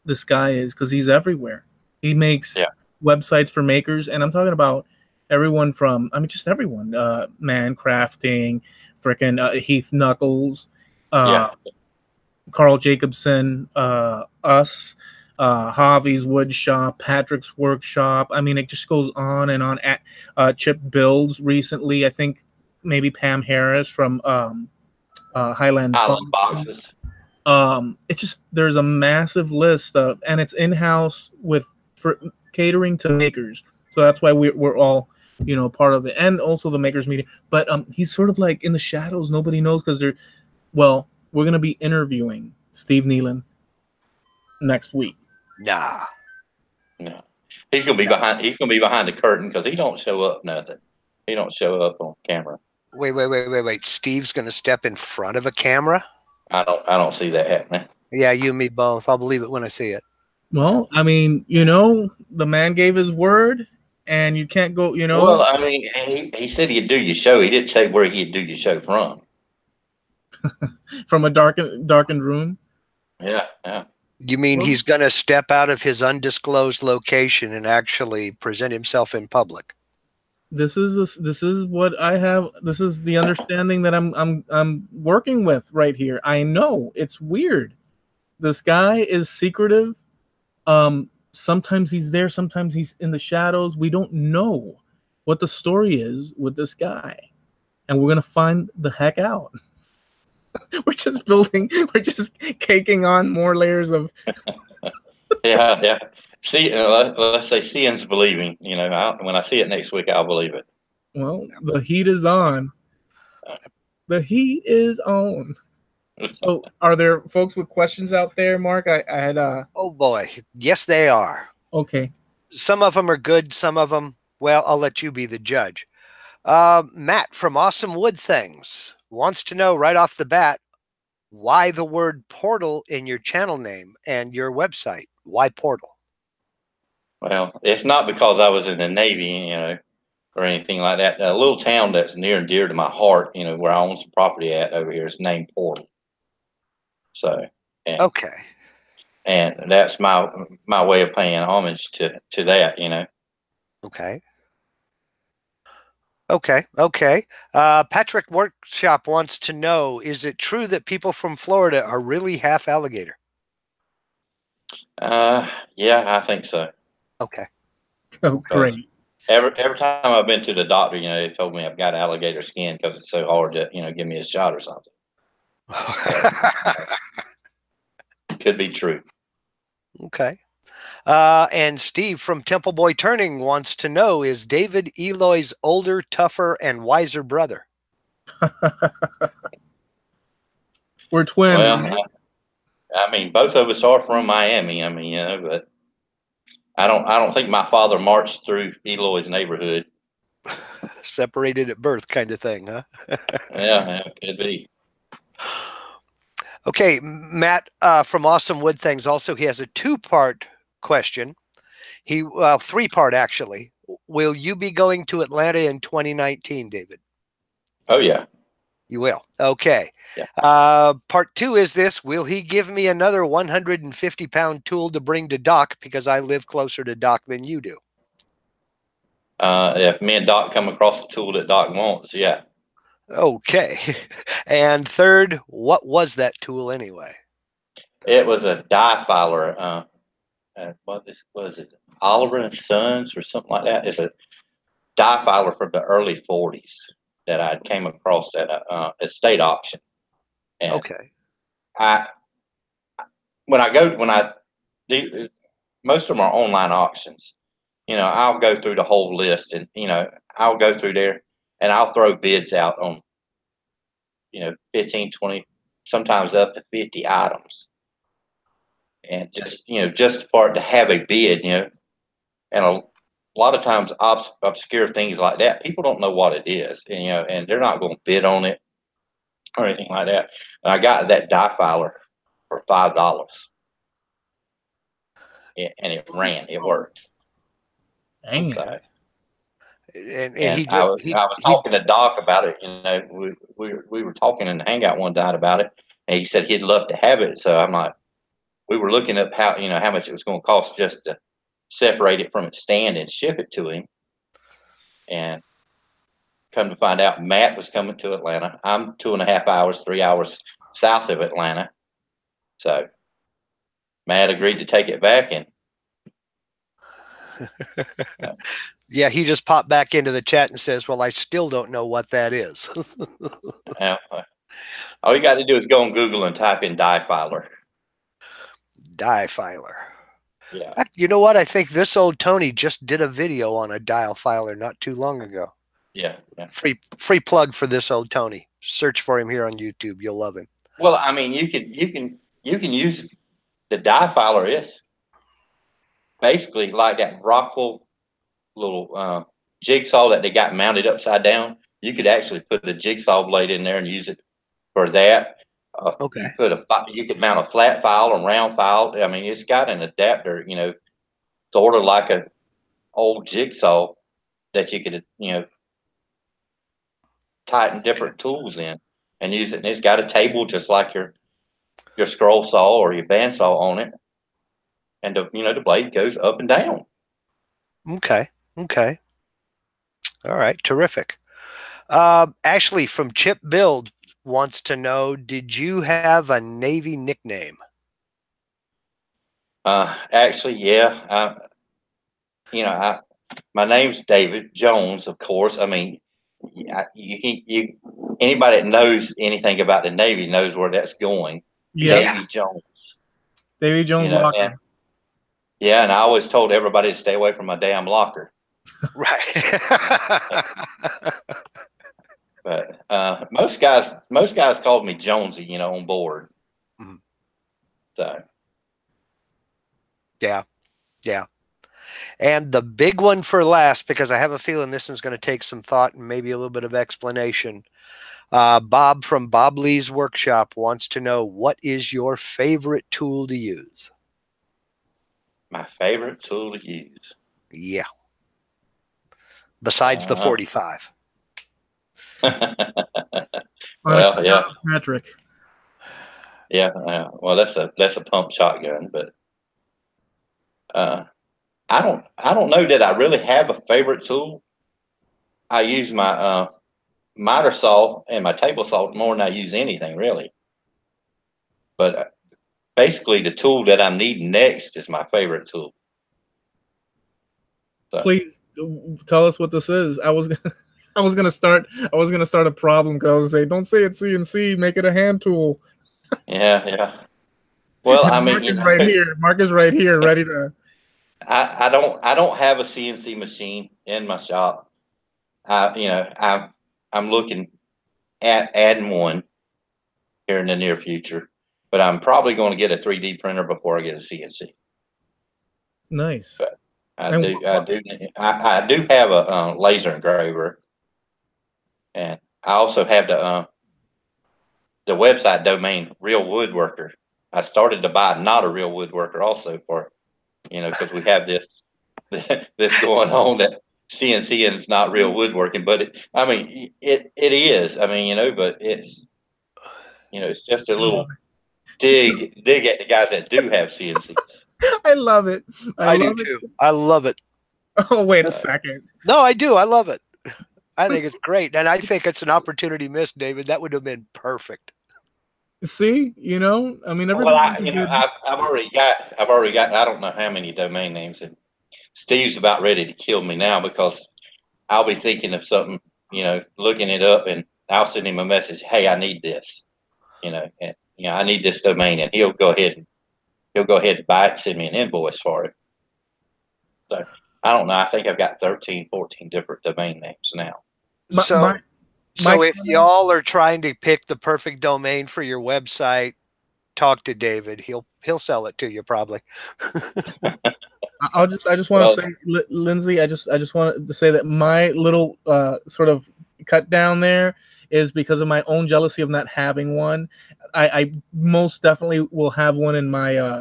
this guy is, because he's everywhere. He makes websites for makers, and I'm talking about everyone from, I mean, just everyone, Man Crafting, frickin' Heath Knuckles, Carl Jacobson, us, Javi's Wood Shop, Patrick's Workshop. I mean, it just goes on and on. Chip Builds recently, I think maybe Pam Harris from Highland Boxes. It's just, there's a massive list of, and it's in-house for catering to makers. So that's why we're all, you know, part of it, and also the makers meeting. But he's sort of like in the shadows. Nobody knows, because we're going to be interviewing Steve Nealon next week. No. He's going to be behind. He's going to be behind the curtain, because he don't show up nothing. He don't show up on camera. Wait. Steve's going to step in front of a camera? I don't see that happening. Yeah, you and me both. I'll believe it when I see it. Well, I mean, you know, the man gave his word, and you can't go, you know. Well, I mean, he said he'd do your show. He didn't say where he'd do your show from. From a darkened room. Yeah. You mean he's going to step out of his undisclosed location and actually present himself in public? This is what I have. This is the understanding that I'm working with right here. I know it's weird. This guy is secretive. Sometimes he's there, sometimes he's in the shadows. We don't know what the story is with this guy, and we're gonna find the heck out. We're just caking on more layers of. Yeah. See, let's say seeing's believing. You know, when I see it next week, I'll believe it. Well, the heat is on. The heat is on. So, are there folks with questions out there, Mark? I had Oh boy, yes, they are. Okay. Some of them are good. Some of them, well, I'll let you be the judge. Matt from Awesome Wood Things wants to know right off the bat why the word portal in your channel name and your website. Why portal? Well, it's not because I was in the Navy, you know, or anything like that. A little town that's near and dear to my heart, you know, where I own some property at over here is named Portal. So, Okay. And that's my way of paying homage to that, you know. Okay. Patrick Workshop wants to know, is it true that people from Florida are really half alligator? Yeah, I think so. Okay. Oh, great. Every time I've been to the doctor, you know, they told me I've got alligator skin because it's so hard to, you know, give me a shot or something. Could be true. Okay. And Steve from Temple Boy Turning wants to know, is David Eloy's older, tougher, and wiser brother? We're twins. Well, right? I mean, both of us are from Miami. I mean, you know, but I don't think my father marched through Eloy's neighborhood. Separated at birth kind of thing, huh? Yeah, it could be. Okay, Matt from Awesome Wood Things also, he has a two-part question. Three-part actually. Will you be going to Atlanta in 2019, David? Oh yeah. You will. Okay. Yeah. Part two is this. Will he give me another 150-pound tool to bring to Doc because I live closer to Doc than you do? If me and Doc come across the tool that Doc wants, yeah. Okay. And third, what was that tool anyway? It was a die filer. What was it? Oliver and Sons or something like that. It's a die filer from the early 40s that I came across at a estate auction. And Okay. When I do, most of them are online auctions. You know, I'll go through the whole list, and you know, I'll go through there and I'll throw bids out on, you know, 15, 20, sometimes up to 50 items, and just, you know, just for it to have a bid, you know, and a lot of times obscure things like that, people don't know what it is, and, you know, and they're not going to bid on it or anything like that. And I got that die filer for $5, and it ran, it worked. Dang. So, And I was talking to Doc about it. You know, we were talking in the hangout one night about it, and he said he'd love to have it. So I'm like, we were looking up how, you know, how much it was going to cost just to separate it from its stand and ship it to him. And come to find out, Matt was coming to Atlanta. I'm 2.5 hours, 3 hours south of Atlanta. So Matt agreed to take it back, and yeah, he just popped back into the chat and says, well, I still don't know what that is. all you got to do is go on Google and type in die filer. Die filer. Yeah. You know what? I think this old Tony just did a video on a dial filer not too long ago. Yeah. Free plug for this old Tony. Search for him here on YouTube. You'll love him. Well, I mean, you can use the die filer is basically like that Rockwell little jigsaw that they got mounted upside down. You could actually put the jigsaw blade in there and use it for that. Okay. You could mount a flat file and round file. I mean, it's got an adapter, you know, sort of like a old jigsaw that you could, you know, tighten different tools in and use it. And it's got a table just like your scroll saw or your bandsaw on it. and the blade goes up and down. Okay. All right, terrific. Ashley from Chip Build wants to know, did you have a Navy nickname? Actually, yeah. My name's David Jones, of course. I mean, anybody that knows anything about the Navy knows where that's going. Yeah. Davy Jones. Davy Jones locker. And I always told everybody to stay away from my damn locker. Right. But most guys called me Jonesy, on board. Mm-hmm. So. Yeah. And the big one for last, because I have a feeling this one's going to take some thought and maybe a little bit of explanation. Bob from Bob Lee's Workshop wants to know, what is your favorite tool to use? My favorite tool to use? Yeah. Besides the 45. Well, yeah. Patrick. Yeah. Well, that's a pump shotgun, but I don't know that I really have a favorite tool. I use my miter saw and my table saw more than I use anything really. But basically, the tool that I need next is my favorite tool. So. Please tell us what this is. I was gonna start a problem because I was gonna say, don't say it's CNC, make it a hand tool. Yeah. Well, I mean, Mark is right here, ready to. I don't have a CNC machine in my shop. I'm looking at adding one here in the near future, but I'm probably going to get a 3D printer before I get a CNC. Nice. But I do have a laser engraver, and I also have the website domain Real Woodworker. I started to buy not a real woodworker also for, because we have this going on that CNC and it's not real woodworking, but it is. I mean, but it's just a little dig at the guys that do have CNCs. I love it. I do too. I love it. Oh, wait a second. No, I do. I love it. I think it's great, and I think it's an opportunity missed, David. That would have been perfect. See, I mean, well, I've already got. I don't know how many domain names, and Steve's about ready to kill me now because I'll be thinking of something, looking it up, and I'll send him a message. Hey, I need this, and I need this domain, and he'll go ahead and buy it, send me an invoice for it. So I don't know. I think I've got 13, 14 different domain names now. So if y'all are trying to pick the perfect domain for your website, talk to David. He'll sell it to you probably. I just want to say, Lindsay, I just wanted to say that my little sort of cut down there is because of my own jealousy of not having one. I most definitely will have one in my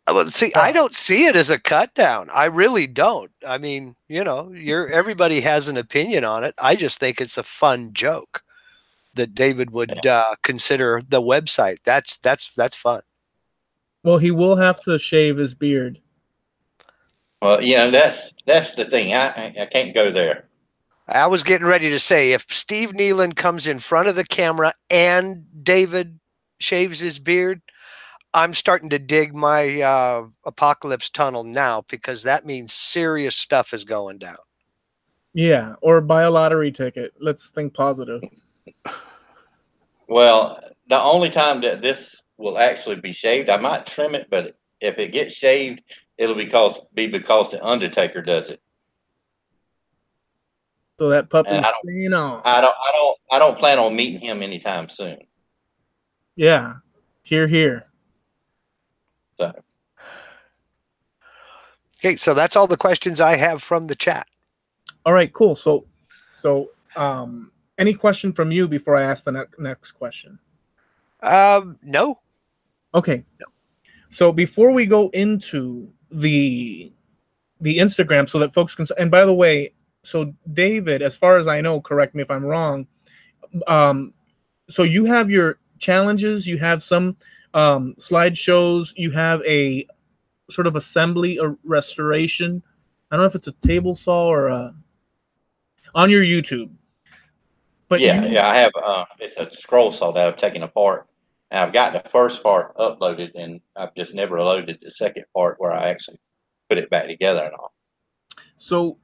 I don't see it as a cut down. I really don't. I mean, everybody has an opinion on it. I just think it's a fun joke that David would consider the website. That's fun. Well, he will have to shave his beard. Well, that's the thing. I can't go there. I was getting ready to say, if Steve Nealon comes in front of the camera and David shaves his beard, I'm starting to dig my apocalypse tunnel now, because that means serious stuff is going down. Yeah, or buy a lottery ticket. Let's think positive. Well, the only time that this will actually be shaved, I might trim it, but if it gets shaved, it'll be because the Undertaker does it. So that puppy's staying on. I don't plan on meeting him anytime soon. Yeah, here. So. Okay, so that's all the questions I have from the chat. All right, cool. So any question from you before I ask the next question? No. Okay. No. So before we go into the Instagram, so that folks can, and by the way, so David, as far as I know, correct me if I'm wrong. So you have your challenges, you have some slideshows. You have a sort of assembly or restoration. I don't know if it's a table saw or on your YouTube. But yeah, I have. It's a scroll saw that I've taken apart, and I've got the first part uploaded, and I've just never loaded the second part where I actually put it back together and all. So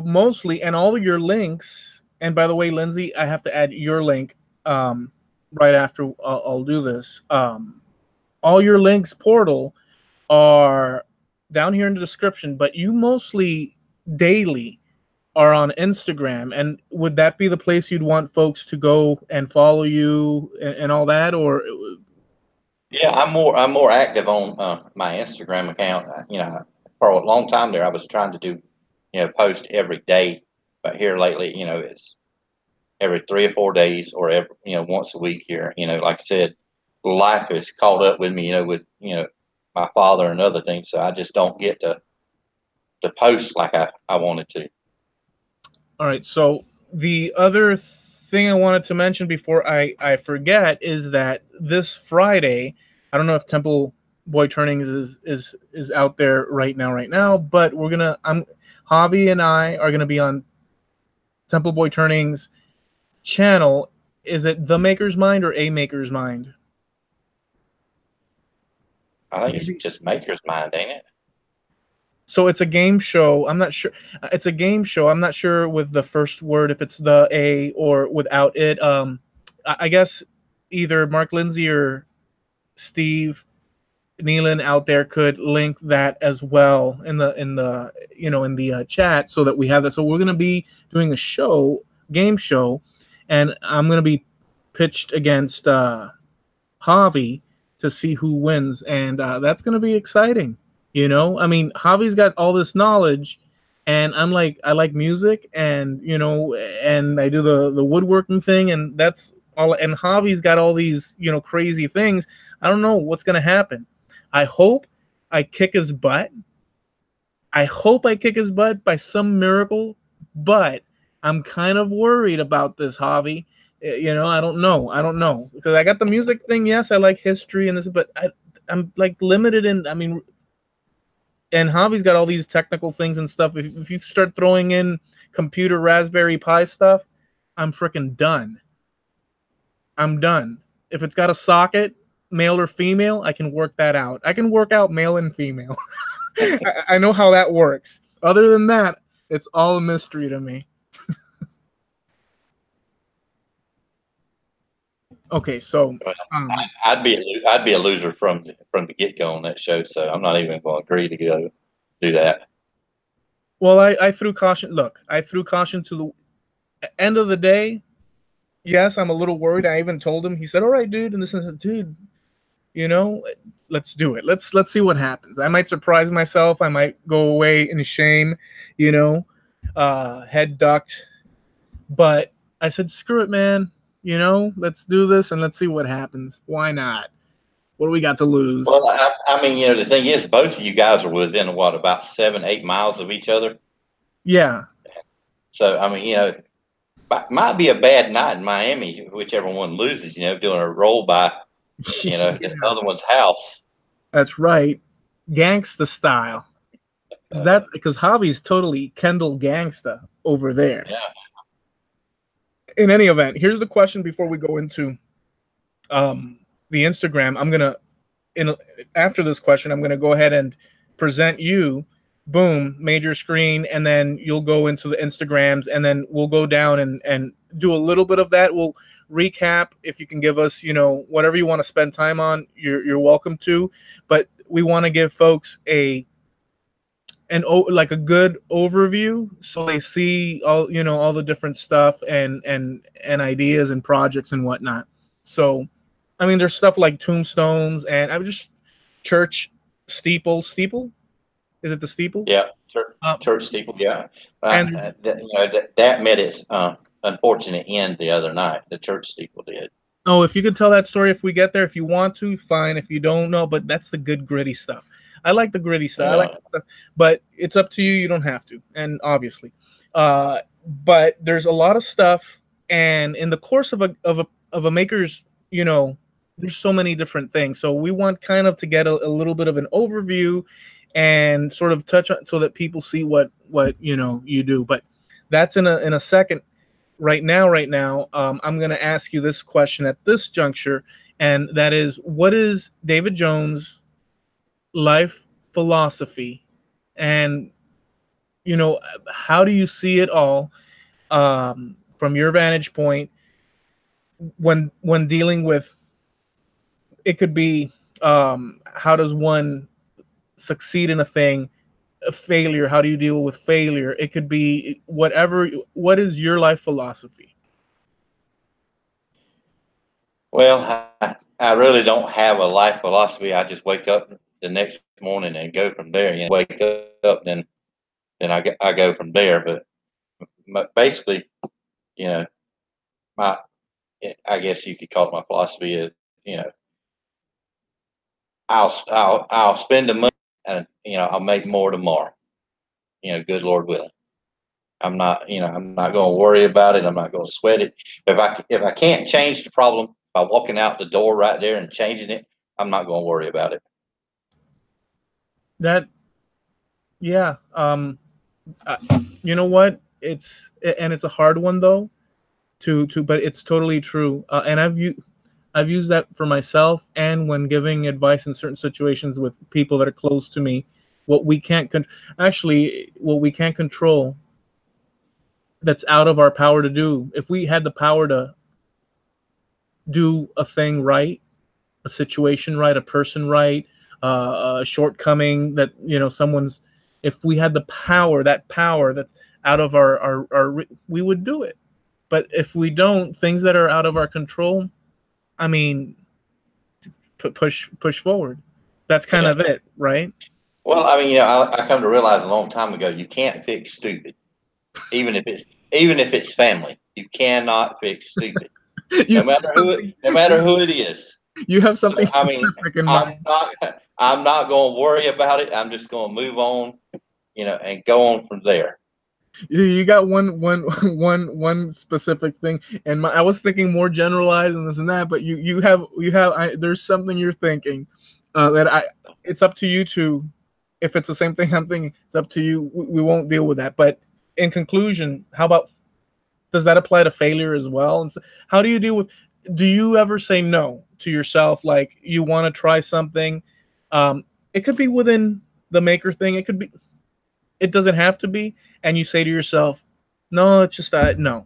mostly, and all of your links. And by the way, Lindsay, I have to add your link right after I'll do this. All your links, Portal, are down here in the description. But you mostly daily are on Instagram, and would that be the place you'd want folks to go and follow you and all that, or? Yeah, I'm more active on my Instagram account. For a long time there, I was trying to do, post every day, but here lately, it's every 3 or 4 days, or every, once a week here. Like I said, life has caught up with me, with my father and other things, so I just don't get to post like I wanted to. All right. So the other thing I wanted to mention before I forget is that this Friday, I don't know if Temple Boy Turnings is out there right now, but Javi and I are gonna be on Temple Boy Turnings channel. Is it The Maker's Mind or A Maker's Mind? I think it's just Maker's Mind, ain't it? So it's a game show. I'm not sure. It's a game show. I'm not sure with the first word if it's the A or without it. I guess either Mark Lindsay or Steve Nealon out there could link that as well in the chat so that we have that. So we're gonna be doing a game show, and I'm gonna be pitched against Javi to see who wins, and that's gonna be exciting. I mean, Javi's got all this knowledge, and I'm like, I like music, and and I do the woodworking thing, and that's all. And Javi's got all these crazy things. I don't know what's gonna happen. I hope I kick his butt. I hope I kick his butt by some miracle, but I'm kind of worried about this, Javi. I don't know because I got the music thing. Yes, I like history and this, but I'm like limited in. I mean. And Javi's got all these technical things and stuff. If you start throwing in computer Raspberry Pi stuff, I'm freaking done. I'm done. If it's got a socket, male or female, I can work that out. I can work out male and female. I know how that works. Other than that, it's all a mystery to me. Okay, so I'd be a loser from the get go on that show, so I'm not even going to agree to go do that. Well, I threw caution. Look, I threw caution to the end of the day. Yes, I'm a little worried. I even told him. He said, "All right, dude," and this is, dude. Let's do it. Let's see what happens. I might surprise myself. I might go away in shame. Head ducked. But I said, "Screw it, man. Let's do this and let's see what happens. Why not? What do we got to lose?" Well, I mean, the thing is, both of you guys are within about 7-8 miles of each other. Yeah. So I mean, might be a bad night in Miami, whichever one loses. Doing a roll by, the other one's house. That's right, gangsta style. That because Javi's totally Kendall gangsta over there. Yeah. In any event, here's the question before we go into the Instagram. After this question, I'm gonna go ahead and present you, boom, major screen, and then you'll go into the Instagrams, and then we'll go down and do a little bit of that. We'll recap. If you can give us, whatever you want to spend time on, you're welcome to. But we want to give folks a good overview so they see all the different stuff and ideas and projects and whatnot. So I mean, there's stuff like tombstones, and I'm just church steeple. Is it the steeple? Yeah, church steeple. Yeah, and that met its unfortunate end the other night. The church steeple did. Oh, if you could tell that story if we get there, if you want to, fine. If you don't know, but that's the good gritty stuff. I like the gritty stuff. Yeah. I like that stuff, but it's up to you. You don't have to, and obviously, but there's a lot of stuff, and in the course of a maker's there's so many different things. So we want kind of to get a little bit of an overview and sort of touch on so that people see what you do. But that's in a second. Right now, I'm going to ask you this question at this juncture, and that is, what is David Jones' life philosophy, and how do you see it all from your vantage point when dealing with it? Could be how does one succeed in a thing, a failure, how do you deal with failure? It could be whatever. What is your life philosophy? Well, I really don't have a life philosophy. I just wake up the next morning and go from there. Wake up, then I go from there. But basically, you know, my I guess you could call it my philosophy is, I'll spend the money, and I'll make more tomorrow. Good Lord willing. I'm not going to worry about it. I'm not going to sweat it. If I can't change the problem by walking out the door right there and changing it, I'm not going to worry about it. Yeah. You know what? It's a hard one though, but it's totally true. And I've used that for myself, and when giving advice in certain situations with people that are close to me. What we can't control, that's out of our power to do. If we had the power to do a thing right, a situation right, a person right, a shortcoming that someone's, if we had the power, that power that's out of our we would do it. But if we don't, things that are out of our control, I mean, push forward. That's kind of it, right? Well, I mean, I come to realize a long time ago, you can't fix stupid, even if it's family. You cannot fix stupid, no matter who it is. You have something specific in mind. I'm not going to worry about it. I'm just going to move on, and go on from there. You got one specific thing, and I was thinking more generalized and this and that, but you have there's something you're thinking it's up to you to, if it's the same thing I'm thinking, it's up to you. We won't deal with that. But in conclusion, how about, does that apply to failure as well? And so how do you deal with, do you ever say no to yourself? Like, you want to try something. It could be within the maker thing. It doesn't have to be. And you say to yourself, no, it's just no.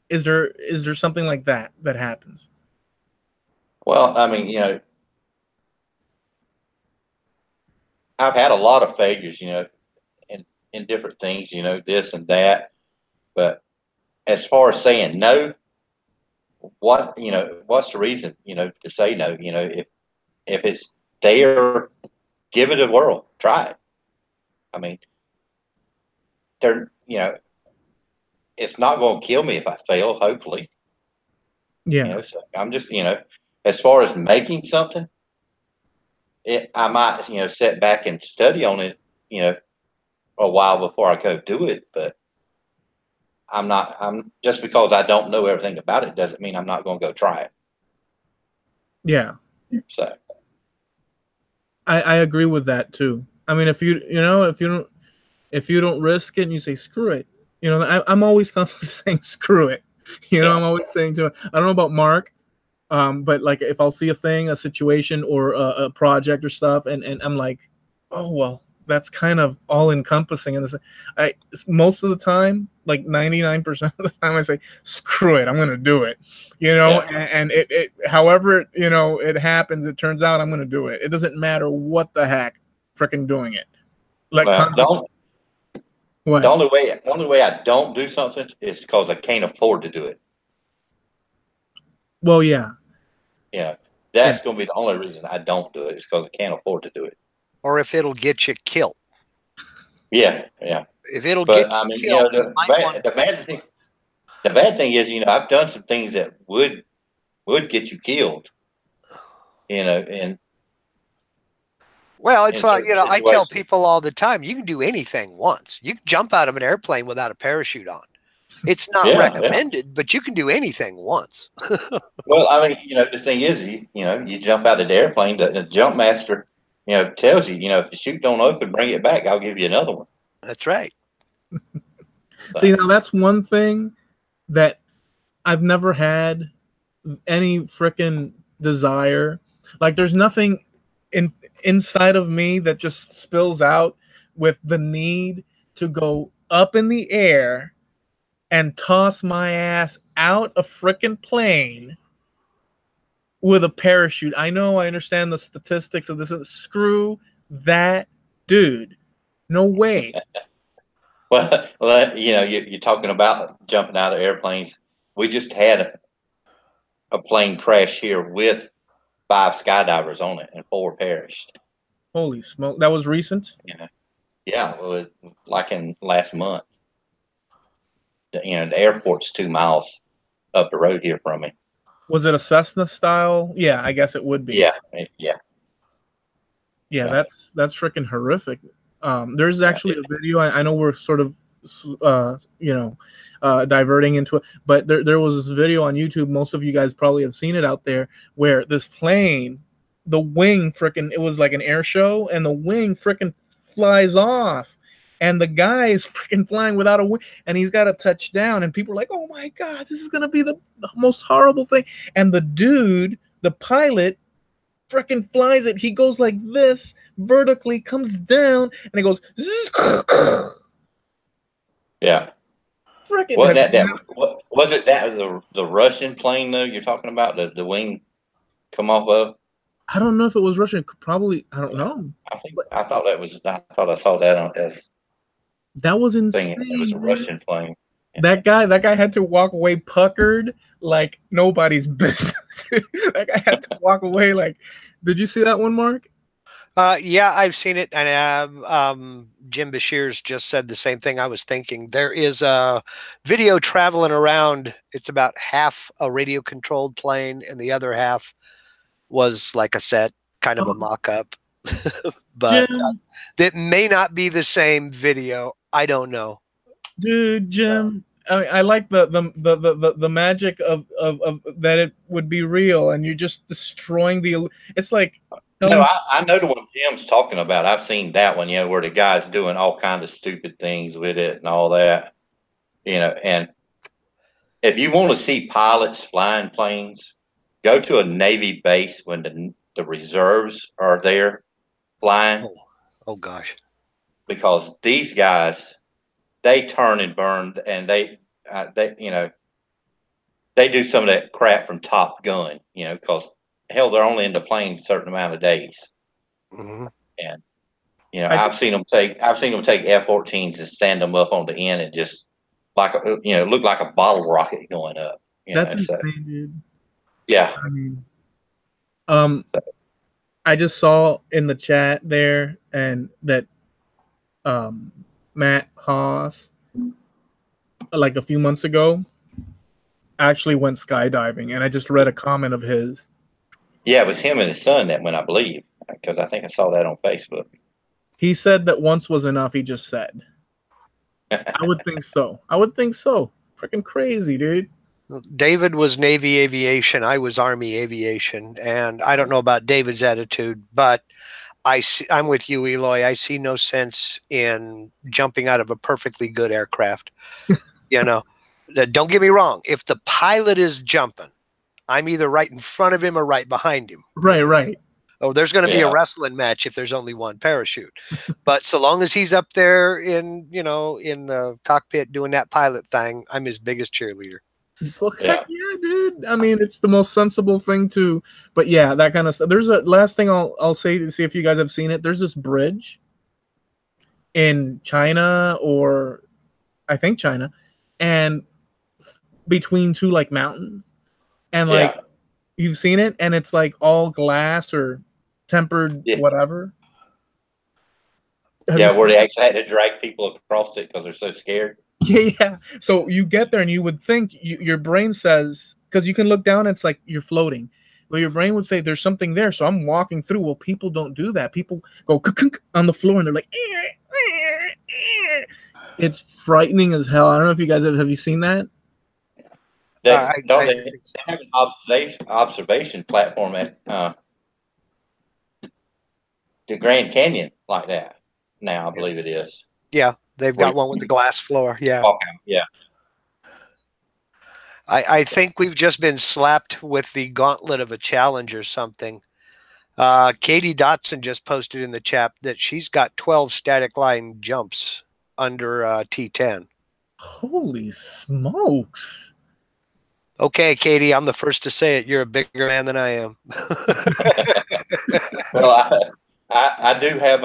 Is there something like that happens? Well, I mean, I've had a lot of failures, in different things, this and that. But as far as saying no, what's the reason, to say no? If it's there, give it a whirl, try it. I mean, it's not going to kill me if I fail, hopefully. Yeah. So I'm just, as far as making something, I might, sit back and study on it, a while before I go do it. But I'm just because I don't know everything about it doesn't mean I'm not going to go try it. Yeah. So I agree with that too. I mean, if you don't risk it and you say screw it, I'm always constantly saying screw it. I'm always saying to, I don't know about Mark, but like, if I'll see a thing, a situation, or a project or stuff, and I'm like, oh well, that's kind of all encompassing. And most of the time, like 99% of the time, I say screw it, I'm gonna do it. And it however it happens, it turns out I'm gonna do it. It doesn't matter what the heck, freaking doing it. The only way I don't do something is because I can't afford to do it. Well, yeah. That's going to be the only reason I don't do it, is because I can't afford to do it. Or if it'll get you killed. Yeah. If it'll get you killed, the bad thing is, I've done some things that would get you killed. And well, it's like, I tell people all the time, you can do anything once. You can jump out of an airplane without a parachute on. It's not Yeah, recommended, but you can do anything once. Well, I mean, the thing is, you jump out of the airplane, the jump master, tells you, if the chute don't open, bring it back. I'll give you another one. That's right. See, now that's one thing that I've never had any freaking desire. Like, there's nothing inside of me that just spills out with the need to go up in the air and toss my ass out a freaking plane with a parachute. I know, I understand the statistics of this. Screw that, dude. No way. Well, you're talking about jumping out of airplanes. We just had a plane crash here with 5 skydivers on it, and 4 perished. Holy smoke. That was recent? Yeah, well, like in last month. The airport's 2 miles up the road here from me. Was it a Cessna style? Yeah, I guess it would be. Yeah. That's freaking horrific. There's actually a video. I know we're sort of diverting into it, but there was this video on YouTube. Most of you guys probably have seen it out there, where this plane, the wing freaking, it was like an air show, and the wing freaking flies off. And the guy is freaking flying without a wing, and he's got a touchdown, and people are like, "Oh my God, this is gonna be the most horrible thing." And the dude, the pilot, freaking flies it. He goes like this vertically, comes down, and he goes. Yeah. Freaking. Was it the Russian plane though you're talking about, the wing come off of? I don't know if it was Russian. Probably, I don't know. I thought I saw that on as. That was insane. It was a Russian plane. Yeah. That guy had to walk away puckered like nobody's business. That guy had to walk away like. Did you see that one, Mark? Yeah, I've seen it, and Jim Bashir's just said the same thing I was thinking. There is a video traveling around. It's about half a radio-controlled plane, and the other half was like a set, kind of a mock-up. But that may not be the same video. I don't know, dude. Jim, I like the magic of that it would be real, and you're just destroying the. It's like. No, I know the one Jim's talking about. I've seen that one, where the guy's doing all kinds of stupid things with it and all that, and if you want to see pilots flying planes, go to a Navy base when the reserves are there flying. Oh gosh. Because these guys, they turn and burn, and they do some of that crap from Top Gun, because hell, they're only in the plane a certain amount of days. Mm-hmm. And I've seen them take F-14s and stand them up on the end and just look like a bottle rocket going up. That's insane, dude. Yeah. I mean, I just saw in the chat there and that Matt Haas, like a few months ago, actually went skydiving, and I just read a comment of his. Yeah, it was him and his son that went, I believe, because I think I saw that on Facebook. He said that once was enough, he just said. I would think so. Freaking crazy, dude. David was Navy aviation. I was Army aviation. And I don't know about David's attitude, but I'm with you, Eloy. I see no sense in jumping out of a perfectly good aircraft. Don't get me wrong. If the pilot is jumping, I'm either right in front of him or right behind him. Right. Oh, there's going to be a wrestling match if there's only one parachute. But so long as he's up there in the cockpit doing that pilot thing, I'm his biggest cheerleader. Well, heck yeah, dude. I mean, it's the most sensible thing to. But yeah, that kind of stuff. There's a last thing I'll say to see if you guys have seen it. There's this bridge in China, or I think China, and between two like mountains. And like you've seen it, and it's like all glass or tempered whatever. Where they actually had to drag people across it because they're so scared. Yeah. So you get there, and you would think your brain says, because you can look down, and it's like you're floating. Well, your brain would say there's something there, so I'm walking through. Well, people don't do that. People go on the floor, and they're like, It's frightening as hell. I don't know if you guys have you seen that? They don't I they have an observation platform at the Grand Canyon like that now, I believe it is. Yeah, they've got one with the glass floor. Yeah. Walk out. Yeah. I think we've just been slapped with the gauntlet of a challenge or something. Katie Dotson just posted in the chat that she's got 12 static line jumps under T10. Holy smokes. Okay, Katie, I'm the first to say it. You're a bigger man than I am. Well, I do have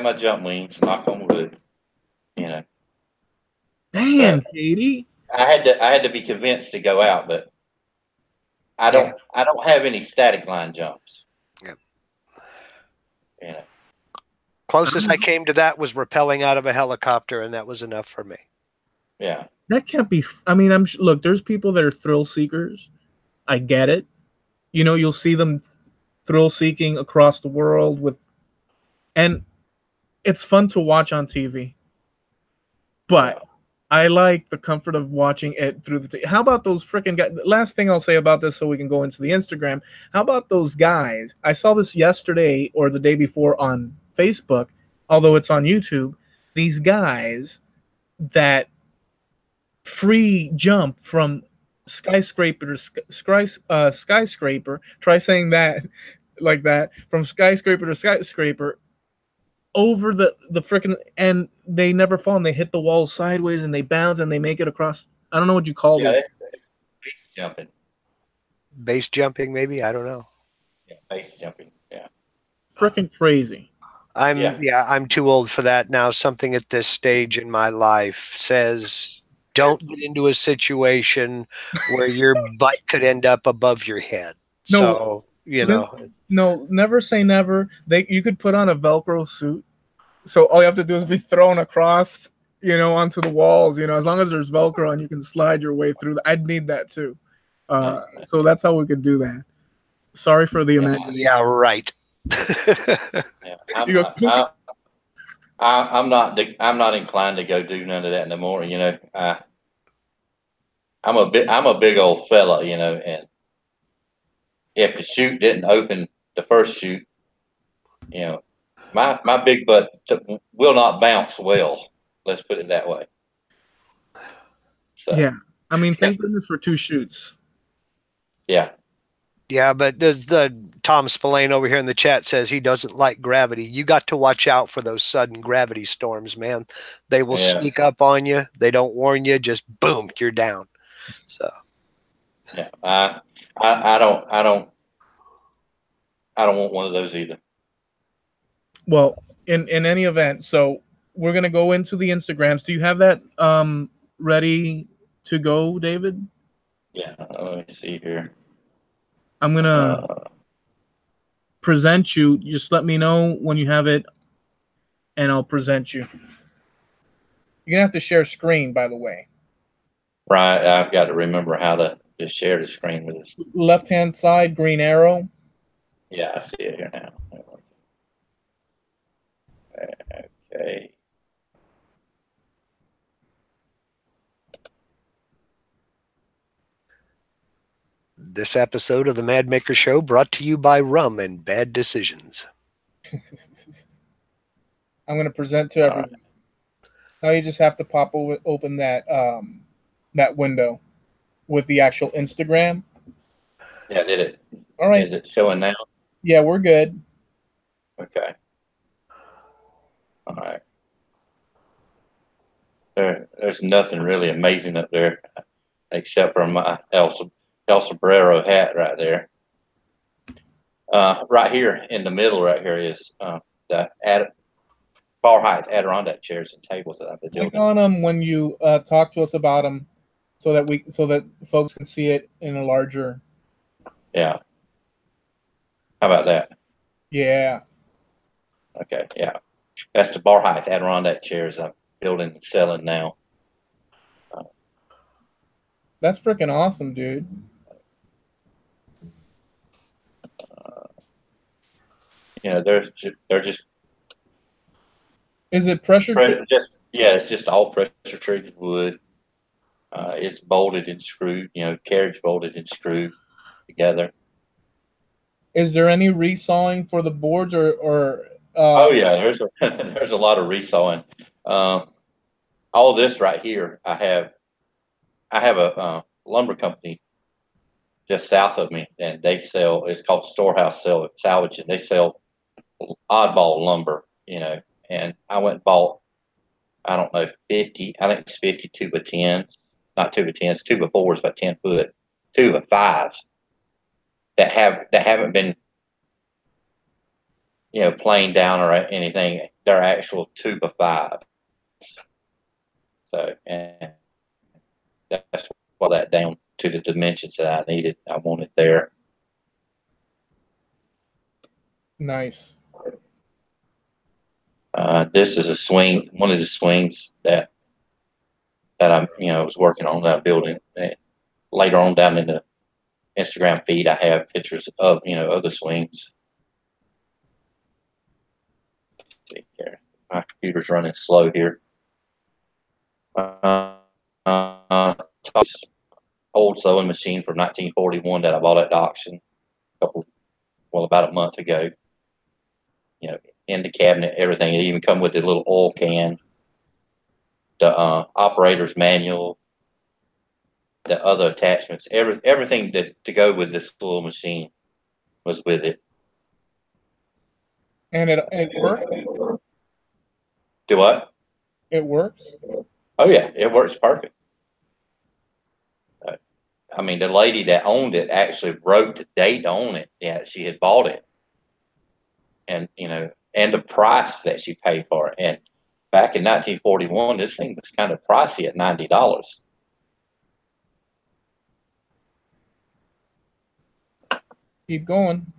my jump wings. Knock on wood. You know. Damn, Katie. I had to be convinced to go out, but I don't have any static line jumps. Yep. Yeah. Closest I came to that was rappelling out of a helicopter, and that was enough for me. Yeah. That can't be. I mean, look. There's people that are thrill seekers. I get it. You know, you'll see them thrill seeking across the world and it's fun to watch on TV. But I like the comfort of watching it through the How about those freaking guys? Last thing I'll say about this so we can go into the Instagram. How about those guys? I saw this yesterday or the day before on Facebook, although it's on YouTube. These guys that free jump from skyscraper to skyscraper. Try saying that like that. From skyscraper to skyscraper over the freaking, and they never fall, and they hit the wall sideways and they bounce and they make it across. I don't know what you call it. Base jumping. Base jumping, maybe? I don't know. Yeah, base jumping. Yeah. Freaking crazy. I'm too old for that now. Something at this stage in my life says don't get into a situation where your butt could end up above your head. No, so, no, never say never. You could put on a Velcro suit, so all you have to do is be thrown across, onto the walls. As long as there's Velcro and you can slide your way through. I'd need that too. So that's how we could do that. Sorry for the imagination. Yeah, right. Yeah, I'm not inclined to go do none of that no more. I'm a big old fella, and if the chute didn't open the first chute, my big butt will not bounce well. Let's put it that way. So, yeah, I mean, thank goodness for 2 chutes. Yeah. Yeah, but the Tom Spillane over here in the chat says he doesn't like gravity. You got to watch out for those sudden gravity storms, man. They will sneak up on you. They don't warn you. Just boom, you're down. So. Yeah, I don't want one of those either. Well, in any event, so we're gonna go into the Instagrams. Do you have that ready to go, David? Yeah, let me see here. I'm gonna present you. Just let me know when you have it, and I'll present you. You're gonna have to share screen, by the way. Right, I've got to remember how to share the screen with us. Left-hand side, green arrow. Yeah, I see it here now. Okay. This episode of the Mad Maker Show brought to you by Rum and Bad Decisions. I'm going to present to everyone. Right. Now you just have to pop open that that window with the actual Instagram. Yeah, did it? All right. Is it showing now? Yeah, we're good. Okay. All right. There's nothing really amazing up there except for my El Sombrero hat right there. Right here in the middle right here is the bar height Adirondack chairs and tables that I've been building. Click on them when you talk to us about them so that folks can see it in a larger. Yeah. How about that? Yeah. Okay, yeah. That's the bar height Adirondack chairs I'm building and selling now. That's freaking awesome, dude. They're just. Is it pressure? Yeah, it's just all pressure treated wood. It's bolted and screwed, carriage bolted and screwed together. Is there any resawing for the boards or Oh yeah, there's a there's a lot of resawing. All this right here, I have a lumber company just south of me, and they sell. It's called Storehouse Salvage, and they sell oddball lumber. And I went and bought, I don't know, 50. I think it's 50 2x10s, not 2x10s, 2x4s, but 10 foot, 2x5s that haven't been planed down or anything. They're actual 2x5. So, and that's why that down to the dimensions that I needed. I wanted there. nice? This is a swing, one of the swings that I was working on, that building. Later on down in the Instagram feed, I have pictures of of the swings. Let's see here, my computer's running slow here. Old sewing machine from 1941 that I bought at the auction about a month ago. In the cabinet, everything. It even come with the little oil can, the operator's manual, the other attachments, everything to go with this little machine was with it. And it works. Do what? It works. Oh yeah, it works perfect. I mean, the lady that owned it actually wrote the date on it. Yeah, she had bought it, and and the price that she paid for it. And back in 1941, this thing was kind of pricey at $90. Keep going.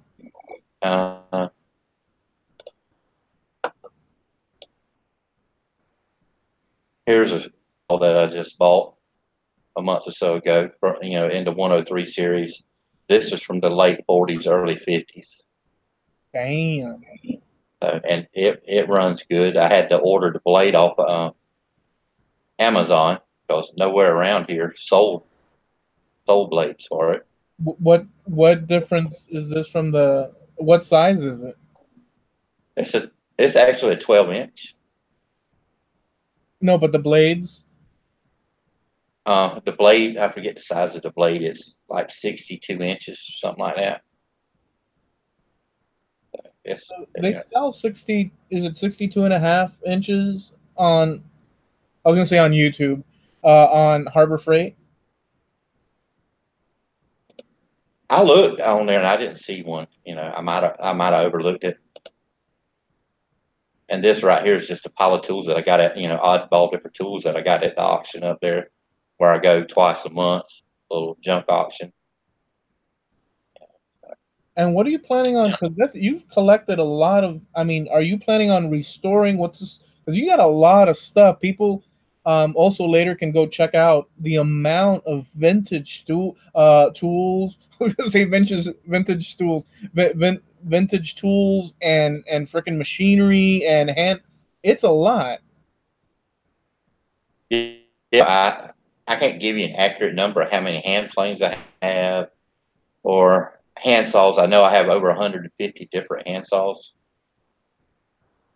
Here's a that I just bought a month or so ago, in the 103 series. This is from the late 40s, early 50s. Damn. And it runs good. I had to order the blade off Amazon because nowhere around here sold blades for it. What difference is this from the? What size is it? It's actually a 12-inch. No, but the blades. The blade, I forget the size of the blade. It's like 62 inches, something like that. They sell 60. Is it 62.5 inches on? I was gonna say on YouTube, on Harbor Freight. I looked on there and I didn't see one. I might have overlooked it. And this right here is just a pile of tools that I got at oddball different tools that I got at the auction up there, where I go twice a month, little junk auction. And what are you planning on? Because you've collected a lot of. I mean, are you planning on restoring what's this? Because you got a lot of stuff. People also later can go check out the amount of vintage tools. I was gonna say vintage stools, vintage tools and freaking machinery and hand. It's a lot. Yeah, I can't give you an accurate number of how many hand planes I have or hand saws. I know I have over 150 different hand saws,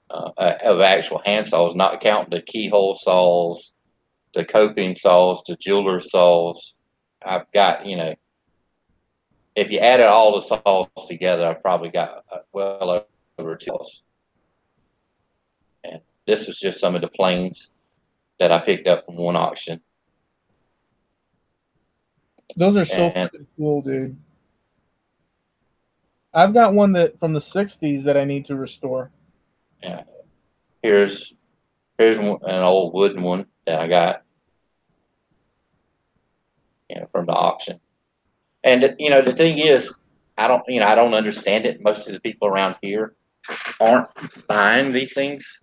of actual hand saws, not counting the keyhole saws, the coping saws, the jeweler saws. I've got, if you added all the saws together, I've probably got well over 2 saws. And this was just some of the planes that I picked up from one auction. Those are so fucking cool, dude. I've got one that from the '60s that I need to restore. Yeah. Here's an old wooden one that I got, from the auction. And the thing is, I don't understand it. Most of the people around here aren't buying these things,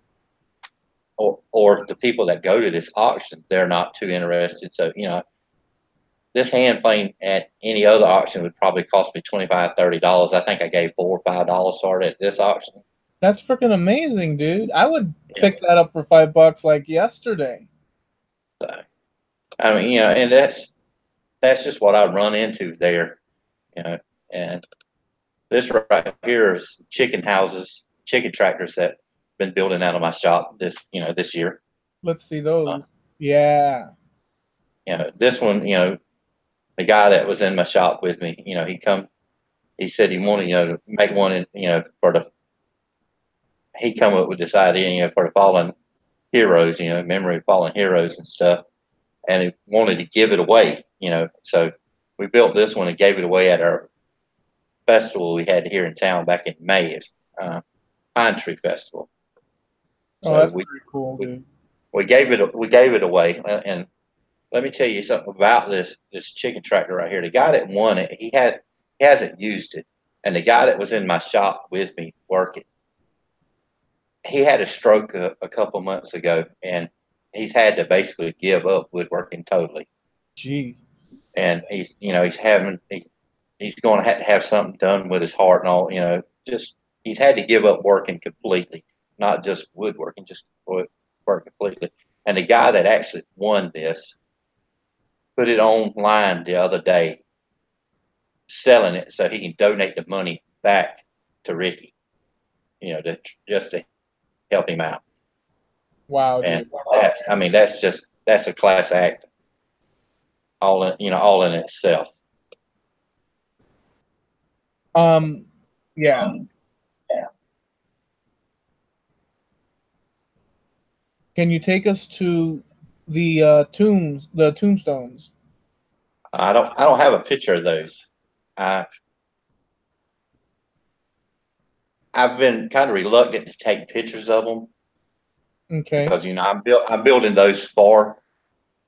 or the people that go to this auction, they're not too interested. So this hand plane at any other auction would probably cost me $25, $30. I think I gave $4 or $5 for it at this auction. That's freaking amazing, dude. I would Yeah. pick that up for $5 like yesterday. So, I mean, you know, and that's just what I run into there, you know. And this right here is chicken houses, chicken tractors that been building out of my shop this year. Let's see those. Yeah. You know, this one, you know, the guy that was in my shop with me, you know, he said he wanted, you know, to make one, he come up with this idea, you know, for the fallen heroes, you know, memory of fallen heroes and stuff. And he wanted to give it away, you know. So we built this one and gave it away at our festival we had here in town back in May. It's Pine Tree Festival. Oh, So that's pretty cool, we dude. we gave it away. And let me tell you something about this chicken tractor right here. The guy that won it, he hasn't used it, and the guy that was in my shop with me working, he had a stroke a couple months ago, and he's had to basically give up woodworking totally. Jeez. And he's going to have something done with his heart and all. You know, just he's had to give up working completely, not just woodworking, just work completely. And the guy that actually won this put it online the other day, selling it so he can donate the money back to Ricky. You know, just to help him out. Wow, And dude. that's a class act, all in itself. Yeah. Can you take us to the tombstones? I don't have a picture of those. I I've been kind of reluctant to take pictures of them Okay. because I'm building those for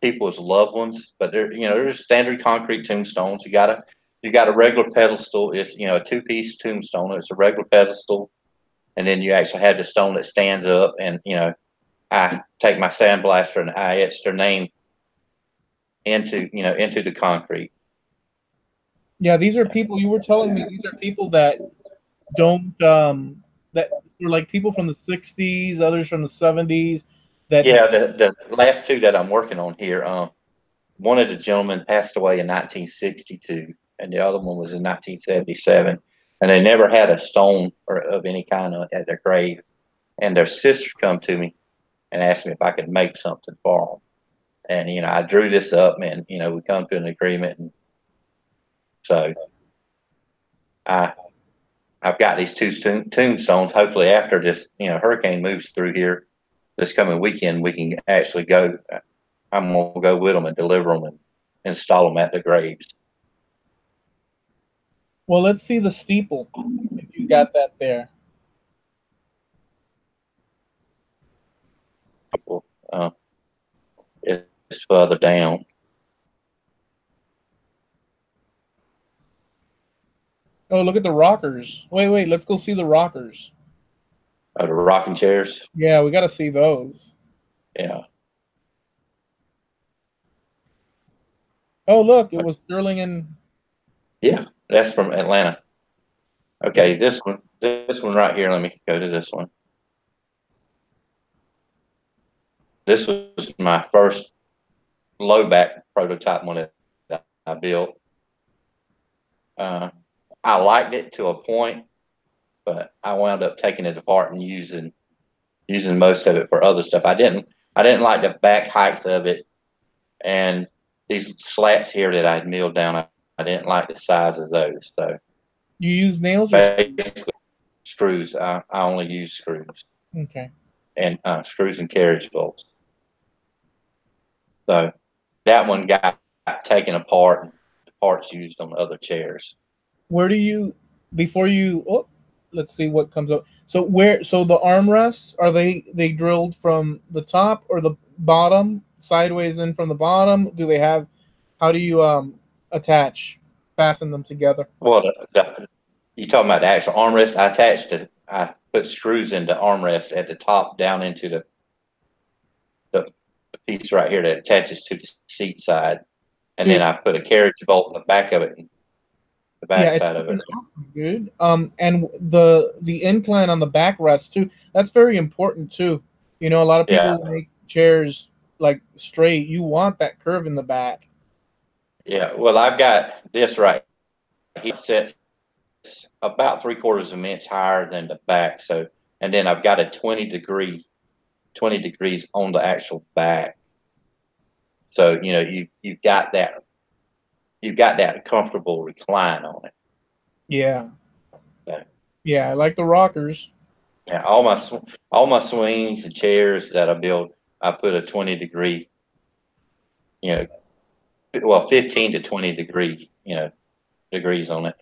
people's loved ones, but they're standard concrete tombstones. You got a regular pedestal. It's a two-piece tombstone. It's a regular pedestal, and then you actually have the stone that stands up. And I take my sandblaster and I etch their name into the concrete. Yeah, these are people you were telling me. These are people that don't that were like people from the '60s, others from the '70s. That Yeah, the last two that I'm working on here, one of the gentlemen passed away in 1962, and the other one was in 1977, and they never had a stone or of any kind at their grave. And their sister come to me and asked me if I could make something for them. And I drew this up, and we come to an agreement, and so I I've got these two tombstones. Hopefully, after this hurricane moves through here this coming weekend, we can actually go. I'm gonna go with them and deliver them and install them at the graves. well, let's see the steeple if you got that there. Uh, it's further down. Oh, look at the rockers. Wait, let's go see the rockers. The rocking chairs. Yeah, we got to see those. Yeah. Oh, look, it was Sterling and Yeah, that's from Atlanta. Okay, this one right here. Let me go to this one. This was my first low back prototype one that I built. Uh, I liked it to a point, but I wound up taking it apart and using most of it for other stuff. I didn't like the back height of it, and these slats here that I'd milled down. I didn't like the size of those. So you use nails or basically, screws. I only use screws okay. and screws and carriage bolts. So that one got taken apart and the parts used on the other chairs. Where do you before you oh, let's see what comes up. So the armrests are they drilled from the top or the bottom, sideways in from the bottom? Do they have how do you attach fasten them together? Well, you talking about the actual armrest? I put screws into armrest at the top down into the piece right here that attaches to the seat side, and then Dude, I put a carriage bolt in the back of it and the back side of it. Awesome, dude. And the incline on the backrest too. That's very important too. You know, a lot of people make chairs like straight. You want that curve in the back. Yeah. Well, I've got this right. He sits about 3/4 of an inch higher than the back. So, and then I've got a 20 degrees on the actual back. So, you know, you've got that comfortable recline on it. Yeah. So, yeah, I like the rockers. Yeah, all my swings and chairs that I build, I put a 20-degree, you know, well, 15 to 20 degrees on it.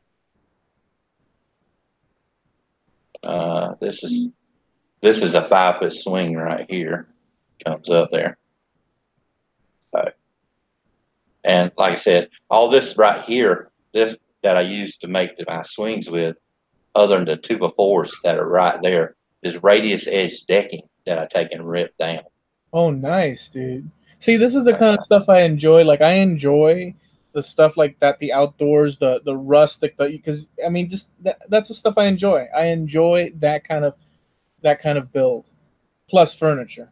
This is a 5-foot swing right here, comes up there. And like I said, all this right here, this that I use to make my swings with, other than the 2x4s that are right there, is radius edge decking that I take and rip down. Oh, nice, dude. See, this is the kind of stuff I enjoy. Like, I enjoy the stuff like that, the outdoors, the rustic, because I mean, just that's the stuff I enjoy. I enjoy that kind of build, plus furniture.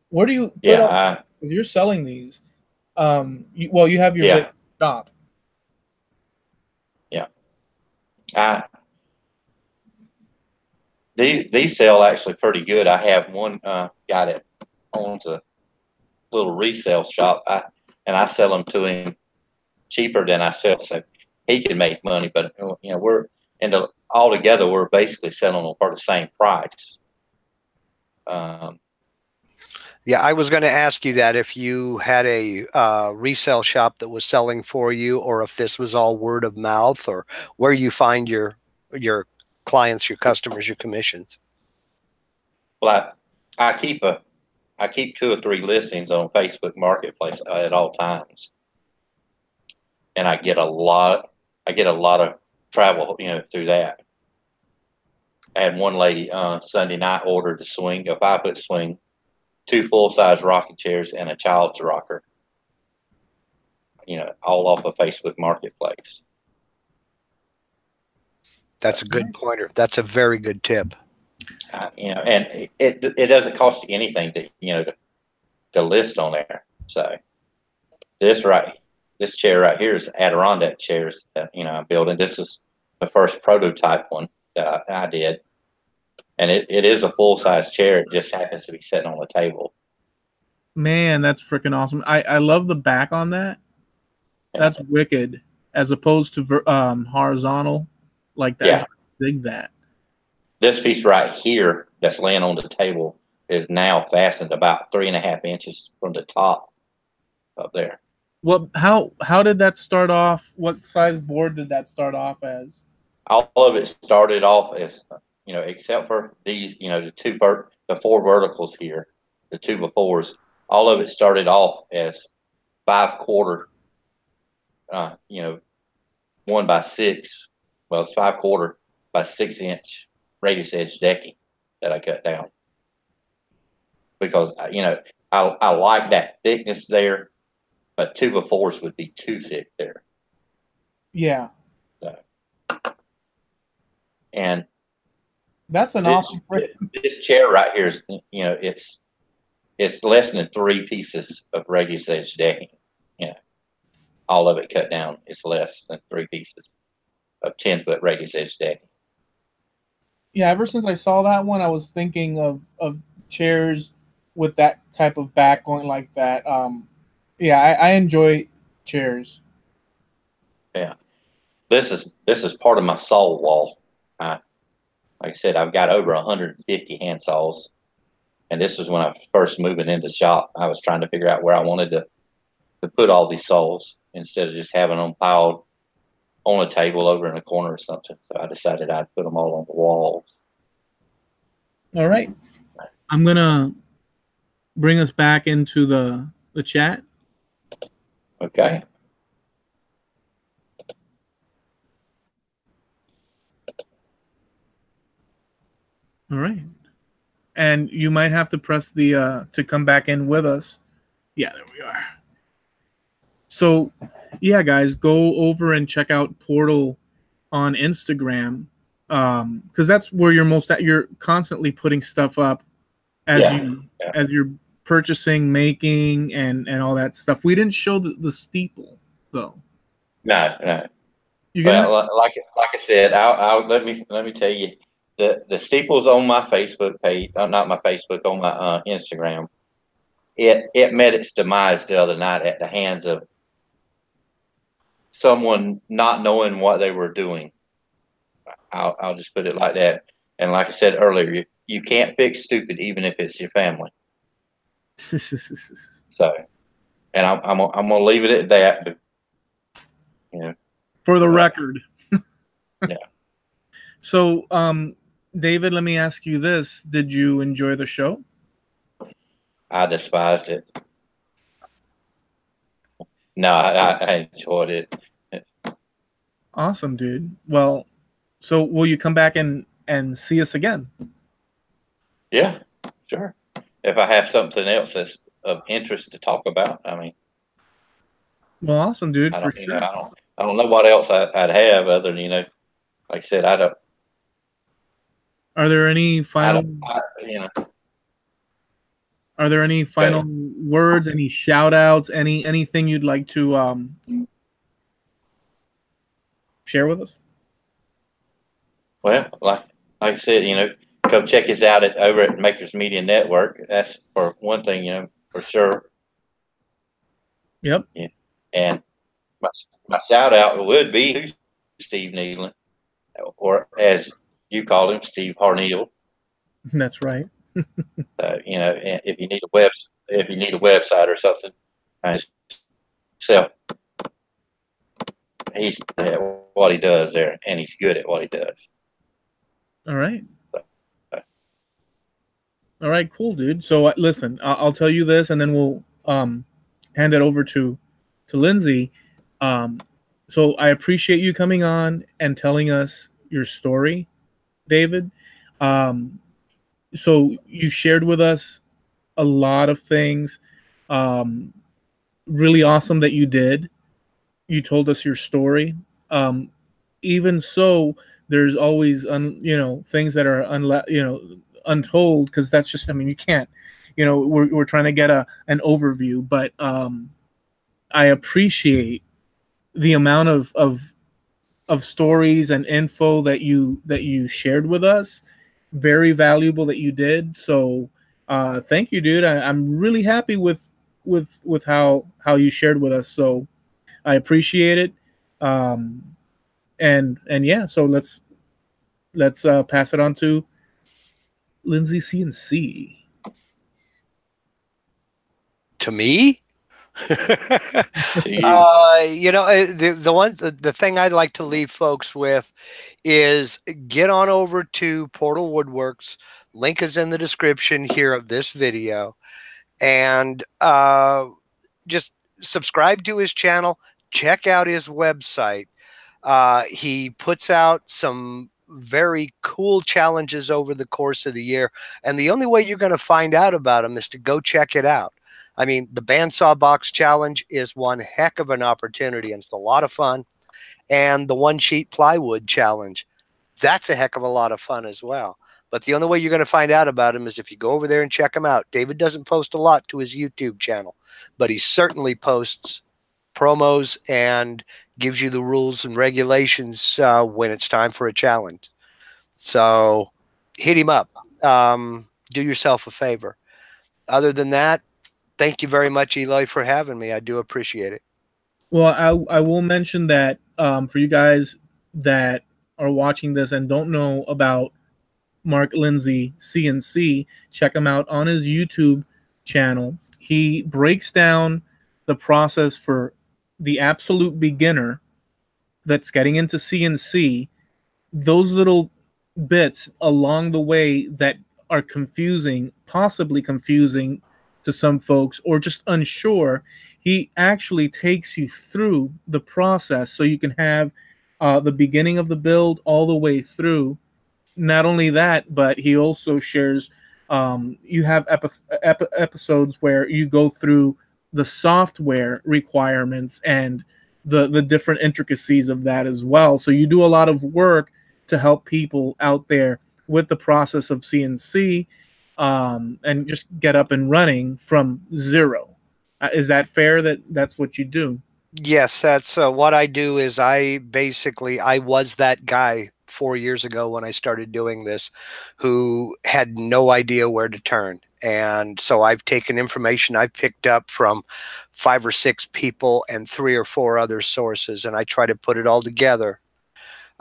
Where do you put up? Because you're selling these. You have your big shop. Yeah. These sell actually pretty good. I have one guy that owns a little resale shop, and I sell them to him cheaper than I sell, so he can make money. But you know, altogether we're basically selling them for the same price. Yeah, I was going to ask you that if you had a resale shop that was selling for you, or if this was all word of mouth, or where you find your clients, your customers, your commissions. Well, I keep 2 or 3 listings on Facebook Marketplace at all times, and I get a lot of travel, you know, through that. I had one lady Sunday night ordered a 5-foot swing, 2 full-size rocking chairs, and a child's rocker. You know, all off of Facebook Marketplace. That's a good pointer. That's a very good tip. You know, and it doesn't cost you anything to list on there. So this chair right here is Adirondack chairs that, you know, I'm building. This is the first prototype one that I did, and it is a full-size chair. It just happens to be sitting on the table. Man, that's freaking awesome. I love the back on that. That's wicked, as opposed to horizontal like that. Yeah. Dig that. This piece right here that's laying on the table is now fastened about 3.5 inches from the top up there. Well, how did that start off? What size board did that start off as? All of it started off as, you know, except for these, you know, the 4 verticals here, the 2x4s. All of it started off as 5/4, you know, 1x6. Well, it's 5/4 by 6-inch radius edge decking that I cut down, because, you know, I like that thickness there, but 2x4s would be too thick there. Yeah. So, and that's an awesome. This chair right here is, you know, it's less than 3 pieces of radius edge decking. You know, all of it cut down. It's less than 3 pieces of 10-foot radius edge decking. Yeah, ever since I saw that one, I was thinking of chairs with that type of back going like that. Yeah, I enjoy chairs. Yeah, this is part of my saw wall. Like I said, I've got over 150 hand saws, and this was when I was first moving into the shop. I was trying to figure out where I wanted to put all these saws instead of just having them piled on a table over in a corner or something. So I decided I'd put them all on the walls. All right, I'm gonna bring us back into the chat. Okay. All right. And you might have to press the to come back in with us. Yeah, there we are. So, yeah, guys, go over and check out Portal on Instagram, because that's where you're most at. You're constantly putting stuff up as Yeah. you as you're purchasing, making, and all that stuff. We didn't show the steeple though. No. You Well, gonna? like I said, I'll let me tell you, the steeples on my Facebook page, not my Facebook, on my Instagram. It met its demise the other night at the hands of someone not knowing what they were doing. I'll just put it like that. And like I said earlier, you can't fix stupid, even if it's your family. So, and I'm gonna leave it at that. But, you know, For the record. Yeah. So, David, let me ask you this: did you enjoy the show? I despised it. No, I enjoyed it. Awesome, dude. Well, so will you come back and see us again? Yeah, sure. If I have something else that's of interest to talk about, I mean, Well, awesome, dude. I For don't, you sure. know, I don't know what else I'd have other than, like I said, I don't. Are there any final? Are there any final words? Any shout outs? Anything you'd like to share with us? Well, like I said, come check us out over at Makers Media Network. That's for one thing, for sure. Yep. Yeah. And my shout out would be to Steve Nealon, or as you call him, Steve Harneal. That's right. If you need a website or something, so he's at what he does there, and he's good at what he does. All right. All right, cool, dude. So listen, I'll tell you this, and then we'll hand it over to Lindsay. So I appreciate you coming on and telling us your story, David. So you shared with us a lot of things. Really awesome that you did. You told us your story. Even so, there's always things that are untold, because that's just, I mean, you can't, we're trying to get an overview, but I appreciate the amount of stories and info that you shared with us. Very valuable that you did. So thank you, dude. I'm really happy with how you shared with us. So I appreciate it. And yeah, so let's pass it on to Lindsay CNC. To me? The thing I'd like to leave folks with is get on over to Portal Woodworks. Link is in the description here of this video, and just subscribe to his channel. Check out his website. He puts out some very cool challenges over the course of the year, and the only way you're going to find out about them is to go check it out. I mean, the bandsaw box challenge is one heck of an opportunity, and it's a lot of fun. And the one sheet plywood challenge, that's a heck of a lot of fun as well. But the only way you're going to find out about him is if you go over there and check him out. David doesn't post a lot to his YouTube channel, but he certainly posts promos and gives you the rules and regulations when it's time for a challenge. So hit him up. Do yourself a favor. Other than that, thank you very much, Eli, for having me. I do appreciate it. Well, I will mention that for you guys that are watching this and don't know about Mark Lindsay CNC, check him out on his YouTube channel. He breaks down the process for the absolute beginner that's getting into CNC, those little bits along the way that are confusing, possibly confusing to some folks, or just unsure. He actually takes you through the process so you can have the beginning of the build all the way through. Not only that, but he also shares, you have episodes where you go through the software requirements and the different intricacies of that as well. So you do a lot of work to help people out there with the process of CNC, and just get up and running from zero. Is that fair that that's what you do? Yes, that's what I do. Is I was that guy 4 years ago when I started doing this, who had no idea where to turn. And so I've taken information I've picked up from 5 or 6 people and 3 or 4 other sources, and I try to put it all together,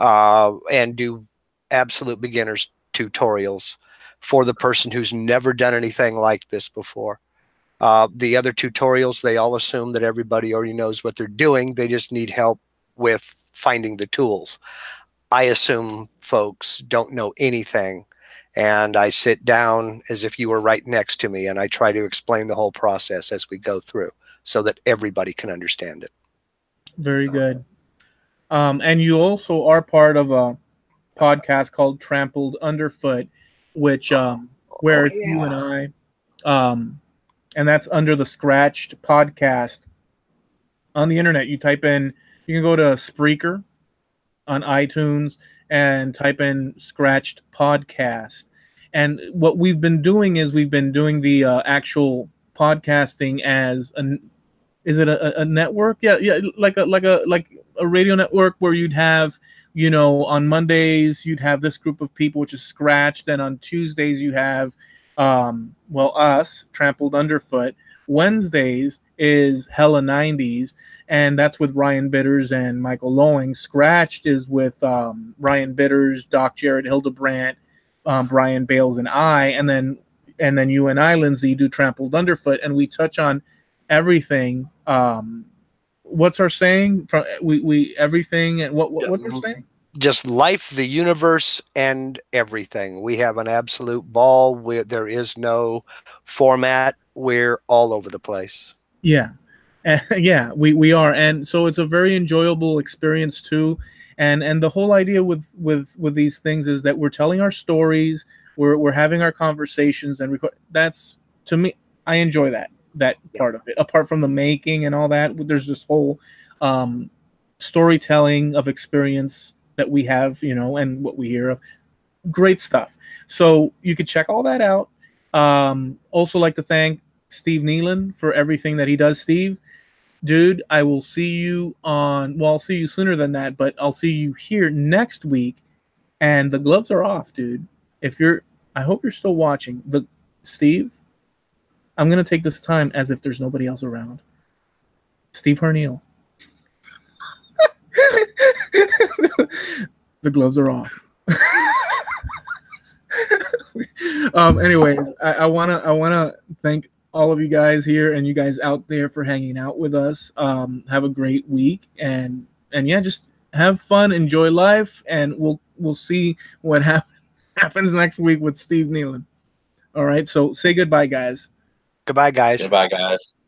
and do absolute beginners tutorials for the person who's never done anything like this before. The other tutorials, they all assume that everybody already knows what they're doing. They just need help with finding the tools. I assume folks don't know anything, and I sit down as if you were right next to me, and I try to explain the whole process as we go through so that everybody can understand it. Very good. And you also are part of a podcast called Trampled Underfoot, which where you and I, and that's under the Scratched podcast on the internet. You type in, you can go to Spreaker on iTunes and type in Scratched podcast. And what we've been doing is we've been doing the actual podcasting as is it a network? Yeah, like a radio network where you'd have, on Mondays you'd have this group of people, which is Scratched. Then on Tuesdays you have, us, Trampled Underfoot. Wednesdays is Hella 90s, and that's with Ryan Bitters and Michael Lowing. Scratched is with Ryan Bitters, Jared HIldabrant, Brian Bales, and I. And then you and I, Lindsay, do Trampled Underfoot, and we touch on everything. What's our saying? From we everything, and what's our saying? Just life, the universe, and everything. We have an absolute ball where there is no format. We're all over the place. Yeah. Yeah, we are. And so it's a very enjoyable experience too. And the whole idea with these things is that we're telling our stories, we're having our conversations, and that's, to me, I enjoy that part of it. Apart from the making and all that, there's this whole storytelling of experience that we have, and what we hear of. Great stuff. So you could check all that out. Also like to thank Steve Nealon for everything that he does. Steve, dude, I will see you I'll see you sooner than that, but I'll see you here next week. And the gloves are off, dude. I hope you're still watching. Steve, I'm going to take this time as if there's nobody else around. Steve Harneal. The gloves are off. Anyways, I wanna thank all of you guys here and you guys out there for hanging out with us. Have a great week, and yeah, just have fun, enjoy life, and we'll see what happens next week with Steve Nealon. All right, so say goodbye, guys. Goodbye, guys. Goodbye, guys.